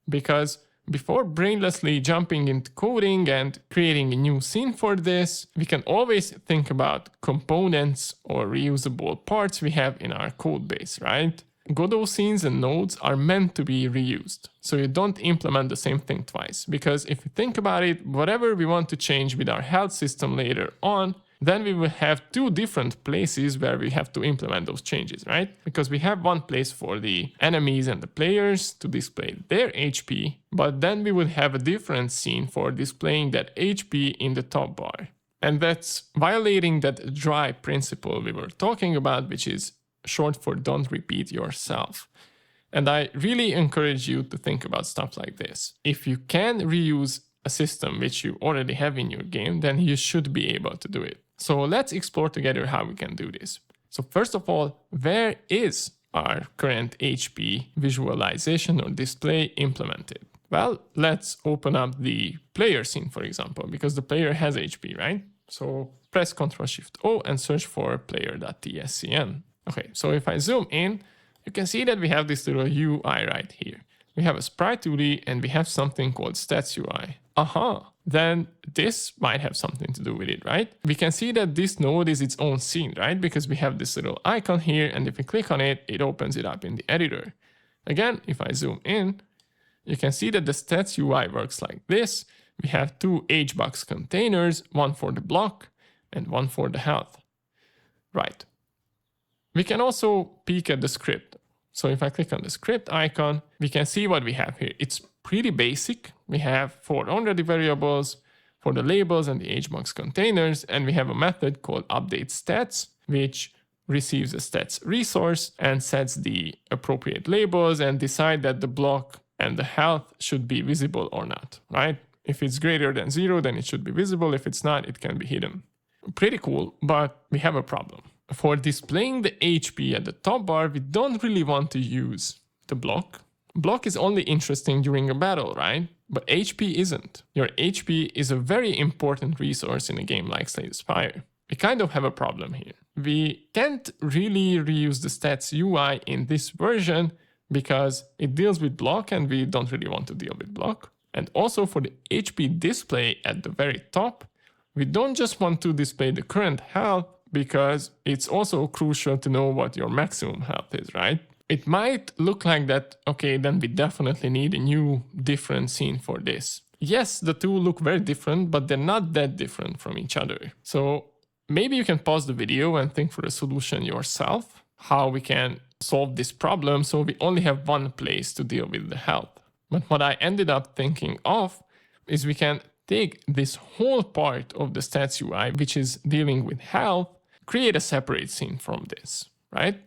Because before brainlessly jumping into coding and creating a new scene for this, we can always think about components or reusable parts we have in our code base, right? Godot scenes and nodes are meant to be reused, so you don't implement the same thing twice. Because if you think about it, whatever we want to change with our health system later on, then we will have 2 different places where we have to implement those changes, right? Because we have one place for the enemies and the players to display their HP, but then we would have a different scene for displaying that HP in the top bar. And that's violating that dry principle we were talking about, which is short for don't repeat yourself. And I really encourage you to think about stuff like this. If you can reuse a system which you already have in your game, then you should be able to do it. So let's explore together how we can do this. So first of all, where is our current HP visualization or display implemented? Well, let's open up the player scene, for example, because the player has HP, right? So press Ctrl-Shift-O and search for player.tscn. Okay, so if I zoom in, you can see that we have this little UI right here. We have a sprite 2D and we have something called stats UI. Then this might have something to do with it, right? We can see that this node is its own scene, right? Because we have this little icon here and if we click on it, it opens it up in the editor. Again, if I zoom in, you can see that the stats UI works like this. We have 2 HBox containers, one for the block and one for the health. Right. We can also peek at the script. So if I click on the script icon, we can see what we have here. It's pretty basic. We have 4 already variables for the labels and the HBox containers, and we have a method called updateStats, which receives a stats resource and sets the appropriate labels and decide that the block and the health should be visible or not, right? If it's greater than 0, then it should be visible. If it's not, it can be hidden. Pretty cool, but we have a problem. For displaying the HP at the top bar, we don't really want to use the block. Block is only interesting during a battle, right? But HP isn't. Your HP is a very important resource in a game like Slay the Spire. We kind of have a problem here. We can't really reuse the stats UI in this version because it deals with block and we don't really want to deal with block. And also for the HP display at the very top, we don't just want to display the current health because it's also crucial to know what your maximum health is, right? It might look like that, okay, then we definitely need a new different scene for this. Yes, the two look very different, but they're not that different from each other. So maybe you can pause the video and think for a solution yourself, how we can solve this problem so we only have one place to deal with the health. But what I ended up thinking of is we can take this whole part of the stats UI, which is dealing with health, create a separate scene from this, right?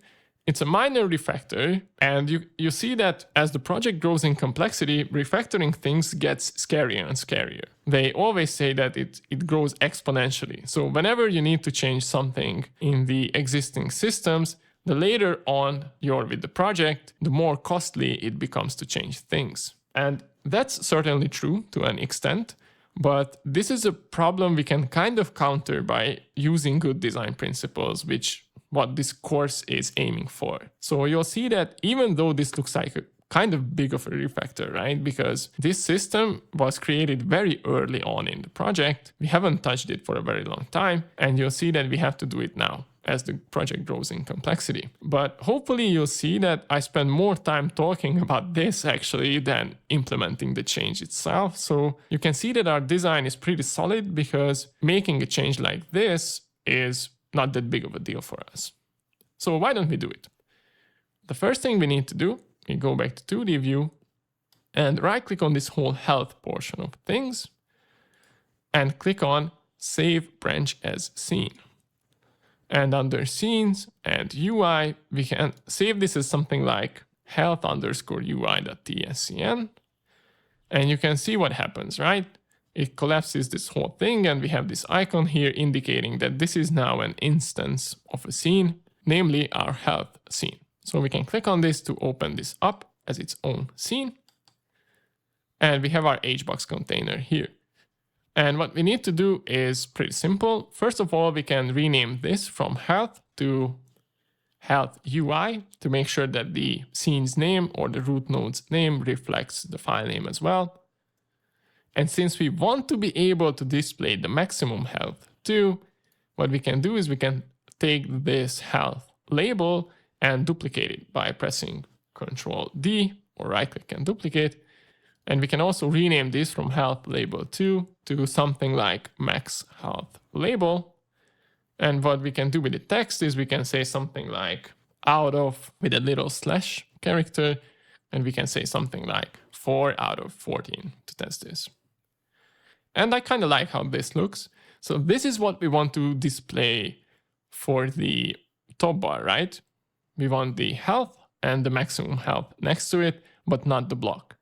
It's a minor refactor, and you see that as the project grows in complexity, refactoring things gets scarier and scarier. They always say that it grows exponentially. So whenever you need to change something in the existing systems, the later on you're with the project, the more costly it becomes to change things. And that's certainly true to an extent, but this is a problem we can kind of counter by using good design principles, which what this course is aiming for. So you'll see that even though this looks like a kind of big of a refactor, right? Because this system was created very early on in the project. We haven't touched it for a very long time, and you'll see that we have to do it now as the project grows in complexity. But hopefully you'll see that I spend more time talking about this actually than implementing the change itself. So you can see that our design is pretty solid because making a change like this is not that big of a deal for us. So why don't we do it? The first thing we need to do, we go back to 2D view and right click on this whole health portion of things and click on Save Branch as Scene. And under Scenes and UI, we can save this as something like health_ui.tscn. And you can see what happens, right? It collapses this whole thing and we have this icon here indicating that this is now an instance of a scene, namely our health scene. So we can click on this to open this up as its own scene. And we have our HBox container here. And what we need to do is pretty simple. First of all, we can rename this from health to health UI to make sure that the scene's name or the root node's name reflects the file name as well. And since we want to be able to display the maximum health too, what we can do is we can take this health label and duplicate it by pressing Ctrl-D or right-click and duplicate. And we can also rename this from health label 2 to something like max health label. And what we can do with the text is we can say something like out of with a little slash character, and we can say something like 4 out of 14 to test this. And I kind of like how this looks. So this is what we want to display for the top bar, right? We want the health and the maximum health next to it, but not the block.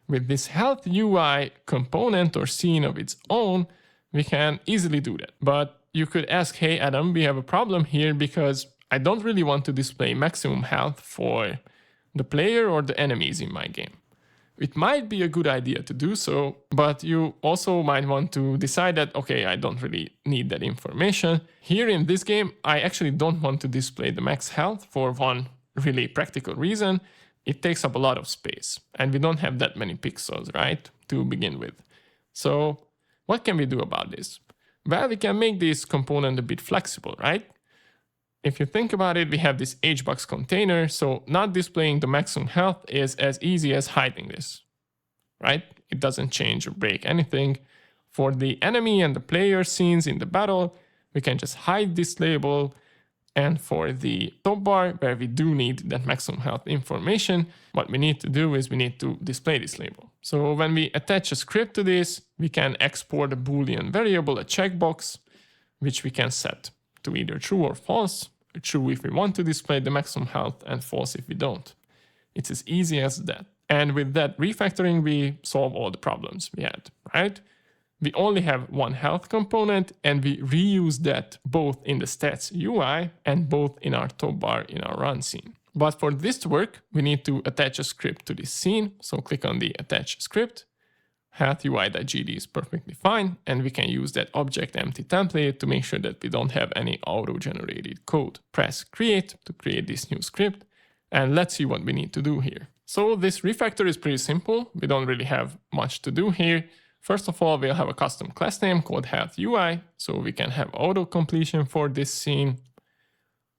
With this health UI component or scene of its own, we can easily do that. But you could ask, hey, Adam, we have a problem here because I don't really want to display maximum health for the player or the enemies in my game. It might be a good idea to do so, but you also might want to decide that, okay, I don't really need that information. Here in this game, I actually don't want to display the max health for one really practical reason. It takes up a lot of space and we don't have that many pixels, right, to begin with. So what can we do about this? Well, we can make this component a bit flexible, right? If you think about it, we have this HBox container, so not displaying the maximum health is as easy as hiding this, right? It doesn't change or break anything. For the enemy and the player scenes in the battle, we can just hide this label. And for the top bar, where we do need that maximum health information, what we need to do is we need to display this label. So when we attach a script to this, we can export a Boolean variable, a checkbox, which we can set to either true or false. True if we want to display the maximum health and false if we don't. It's as easy as that. And with that refactoring, we solve all the problems we had, right? We only have one health component and we reuse that both in the stats UI and both in our top bar in our run scene. But for this to work, we need to attach a script to this scene. So click on the attach script. HealthUI.gd is perfectly fine, and we can use that object empty template to make sure that we don't have any auto-generated code. Press create to create this new script, And let's see what we need to do here. So this refactor is pretty simple. We don't really have much to do here. First of all, we'll have a custom class name called health UI, so we can have auto completion for this scene.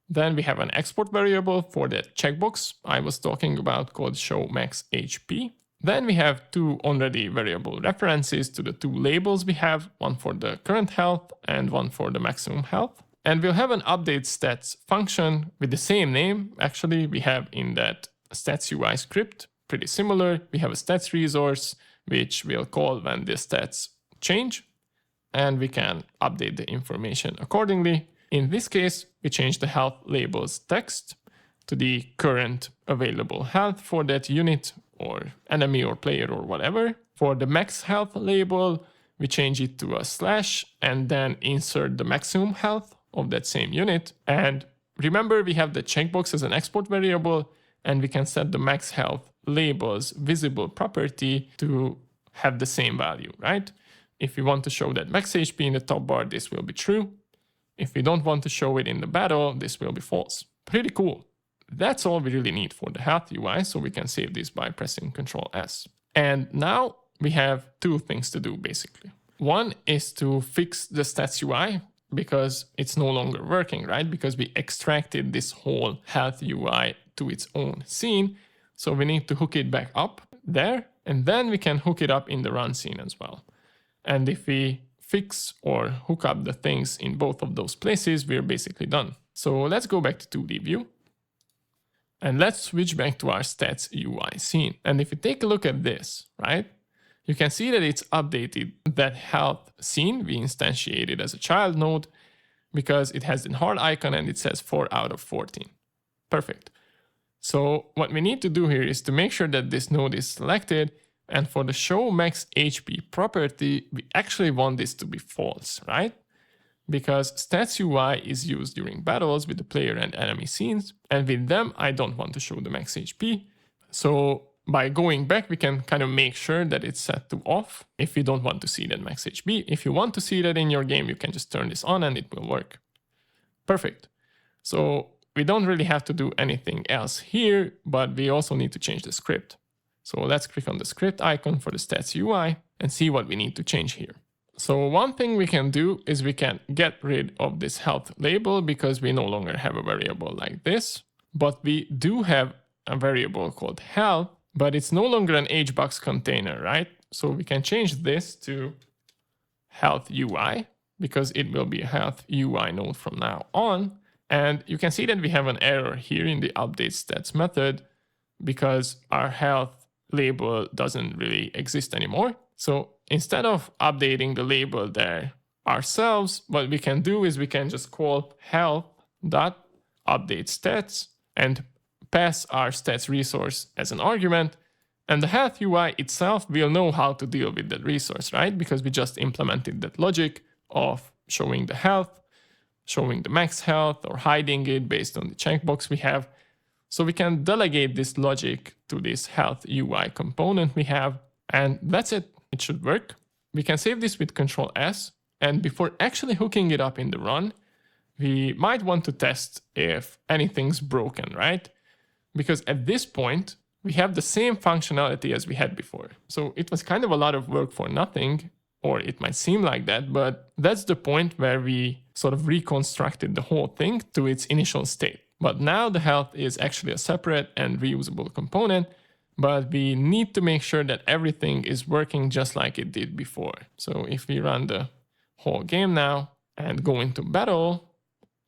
Then we have an export variable for that checkbox I was talking about called show max HP. Then we have two already variable references to the two labels we have, one for the current health and one for the maximum health. And we'll have an update stats function with the same name. Actually, we have in that stats UI script, pretty similar. We have a stats resource, which we'll call when the stats change, and we can update the information accordingly. In this case, we change the health labels text to the current available health for that unit or enemy or player or whatever. For the max health label, we change it to a slash and then insert the maximum health of that same unit. And remember, we have the checkbox as an export variable, and we can set the max health labels visible property to have the same value, right? If we want to show that max HP in the top bar, this will be true. If we don't want to show it in the battle, this will be false. Pretty cool. That's all we really need for the health UI, so we can save this by pressing Ctrl S. And now we have two things to do, basically. One is to fix the stats UI, because it's no longer working, right? Because we extracted this whole health UI to its own scene. So we need to hook it back up there, and then we can hook it up in the run scene as well. And if we fix or hook up the things in both of those places, we're basically done. So let's go back to 2D view. And let's switch back to our stats UI scene. And if you take a look at this, right, you can see that it's updated that health scene we instantiated as a child node because it has the heart icon and it says 4 out of 14. Perfect. So what we need to do here is to make sure that this node is selected, and for the show max HP property, we actually want this to be false, right? Because stats UI is used during battles with the player and enemy scenes, and with them, I don't want to show the max HP. So by going back, we can kind of make sure that it's set to off if you don't want to see that max HP. If you want to see that in your game, you can just turn this on and it will work. Perfect. So we don't really have to do anything else here, but we also need to change the script. So let's click on the script icon for the stats UI and see what we need to change here. So one thing we can do is we can get rid of this health label because we no longer have a variable like this, but we do have a variable called health, but it's no longer an HBox container, right? So we can change this to health UI because it will be a health UI node from now on. And you can see that we have an error here in the update stats method because our health label doesn't really exist anymore. So instead of updating the label there ourselves, what we can do is we can just call health.updateStats and pass our stats resource as an argument. And the health UI itself will know how to deal with that resource, right? Because we just implemented that logic of showing the health, showing the max health, or hiding it based on the checkbox we have. So we can delegate this logic to this health UI component we have, and that's it. It should work. We can save this with Ctrl S, and before actually hooking it up in the run, we might want to test if anything's broken, right? Because at this point, we have the same functionality as we had before. So it was kind of a lot of work for nothing, or it might seem like that, but that's the point where we sort of reconstructed the whole thing to its initial state. But now the health is actually a separate and reusable component, but we need to make sure that everything is working just like it did before. So if we run the whole game now and go into battle,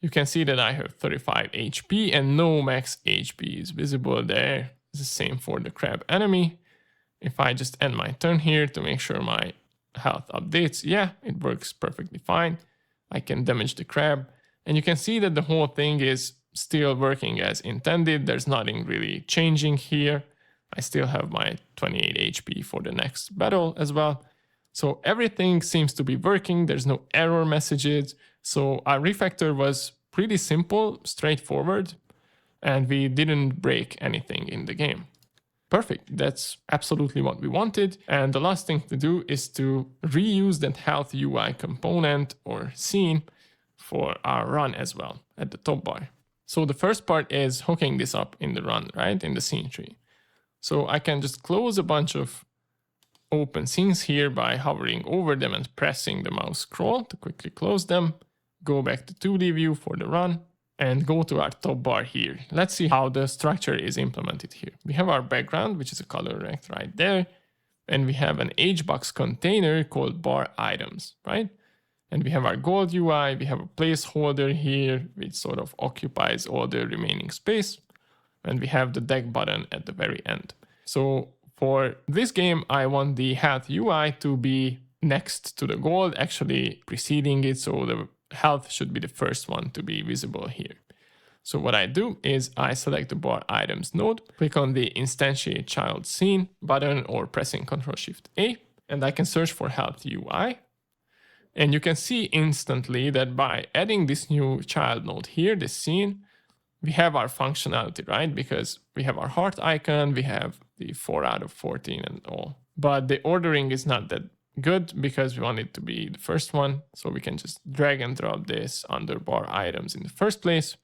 you can see that I have 35 HP and no max HP is visible there. It's the same for the crab enemy. If I just end my turn here to make sure my health updates, yeah, it works perfectly fine. I can damage the crab, and you can see that the whole thing is still working as intended. There's nothing really changing here. I still have my 28 HP for the next battle as well. So everything seems to be working. There's no error messages. So our refactor was pretty simple, straightforward, and we didn't break anything in the game. Perfect. That's absolutely what we wanted. And the last thing to do is to reuse that health UI component or scene for our run as well at the top bar. So the first part is hooking this up in the run, right? In the scene tree. So I can just close a bunch of open scenes here by hovering over them and pressing the mouse scroll to quickly close them. Go back to 2D view for the run and go to our top bar here. Let's see how the structure is implemented here. We have our background, which is a color rect right there. And we have an HBox container called bar items, right? And we have our gold UI, we have a placeholder here, which sort of occupies all the remaining space. And we have the deck button at the very end. So for this game, I want the health UI to be next to the gold, actually preceding it. So the health should be the first one to be visible here. So what I do is I select the bar items node, click on the instantiate child scene button or pressing Ctrl+Shift+A, and I can search for health UI. And you can see instantly that by adding this new child node here, this scene, we have our functionality, right? Because we have our heart icon, we have the 4 out of 14 and all. But the ordering is not that good because we want it to be the first one. So we can just drag and drop this under bar items in the first place.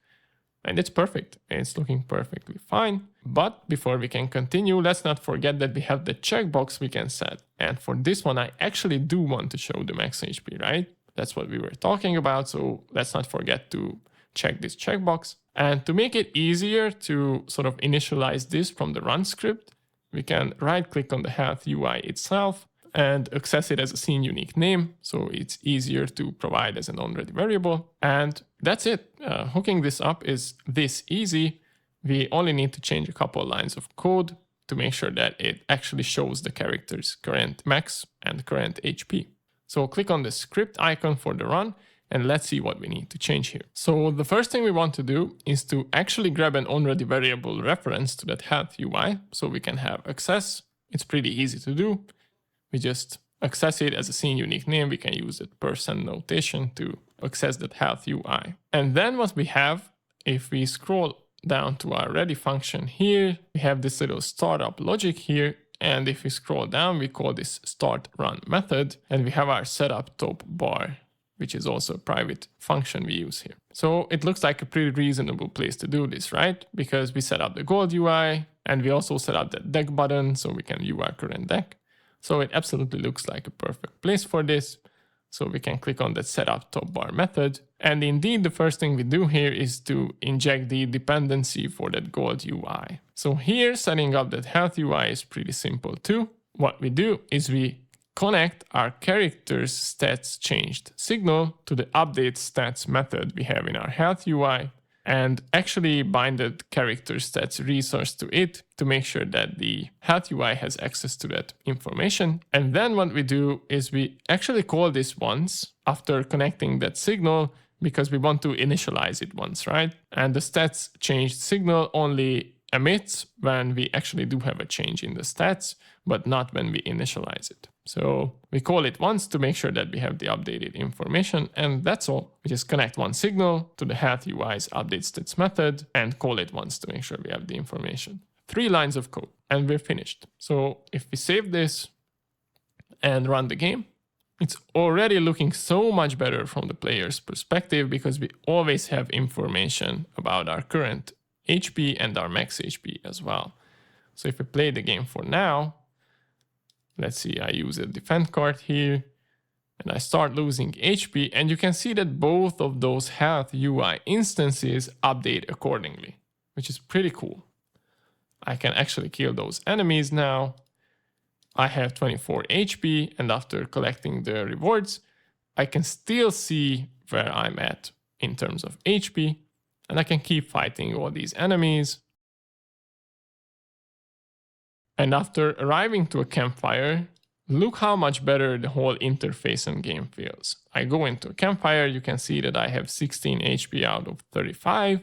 And it's perfect. It's looking perfectly fine. But before we can continue, let's not forget that we have the checkbox we can set. And for this one, I actually do want to show the max HP, right? That's what we were talking about. So let's not forget to check this checkbox. And to make it easier to sort of initialize this from the run script, we can right click on the health UI itself and access it as a scene unique name. So it's easier to provide as an on-ready variable. And that's it. Hooking this up is this easy. We only need to change a couple of lines of code to make sure that it actually shows the character's current max and current HP. So click on the script icon for the run and let's see what we need to change here. So the first thing we want to do is to actually grab an on-ready variable reference to that health UI so we can have access. It's pretty easy to do. We just access it as a scene unique name. We can use the % notation to access that health UI. And then what we have, if we scroll down to our ready function here, we have this little startup logic here. And if we scroll down, we call this start run method. And we have our setup top bar, which is also a private function we use here. So it looks like a pretty reasonable place to do this, right? Because we set up the gold UI and we also set up the deck button so we can view our current deck. So it absolutely looks like a perfect place for this. So we can click on that setup top bar method. And indeed, the first thing we do here is to inject the dependency for that gold UI. So here, setting up that health UI is pretty simple too. What we do is we connect our character's stats changed signal to the update stats method we have in our health UI and actually bind the character stats resource to it to make sure that the health UI has access to that information. And then what we do is we actually call this once after connecting that signal because we want to initialize it once, right? And the stats changed signal only emits when we actually do have a change in the stats, but not when we initialize it. So we call it once to make sure that we have the updated information, and that's all. We just connect one signal to the health UI's update stats method and call it once to make sure we have the information. 3 lines of code and we're finished. So if we save this and run the game, it's already looking so much better from the player's perspective because we always have information about our current HP and our max HP as well. So if we play the game for now, let's see, I use a defend card here and I start losing HP and you can see that both of those health UI instances update accordingly, which is pretty cool. I can actually kill those enemies now. I have 24 HP and after collecting the rewards, I can still see where I'm at in terms of HP and I can keep fighting all these enemies. And after arriving to a campfire, look how much better the whole interface and game feels. I go into a campfire, you can see that I have 16 HP out of 35.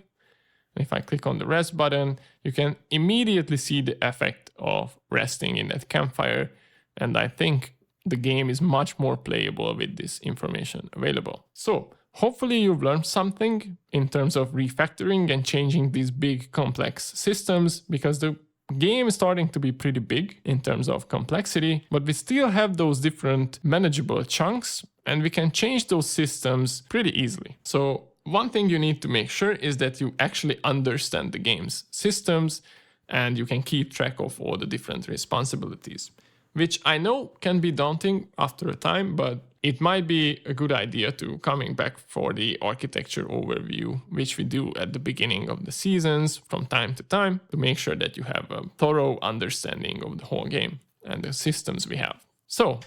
And if I click on the rest button, you can immediately see the effect of resting in that campfire. And I think the game is much more playable with this information available. So hopefully you've learned something in terms of refactoring and changing these big complex systems because the game is starting to be pretty big in terms of complexity, but we still have those different manageable chunks and we can change those systems pretty easily. So one thing you need to make sure is that you actually understand the game's systems and you can keep track of all the different responsibilities, which I know can be daunting after a time, but it might be a good idea to coming back for the architecture overview, which we do at the beginning of the seasons from time to time to make sure that you have a thorough understanding of the whole game and the systems we have. So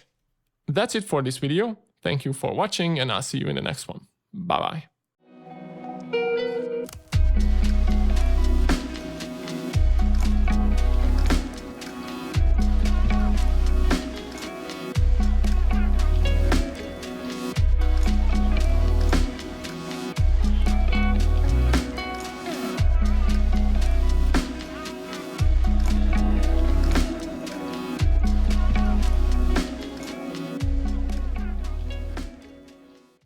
that's it for this video. Thank you for watching and I'll see you in the next one. Bye bye.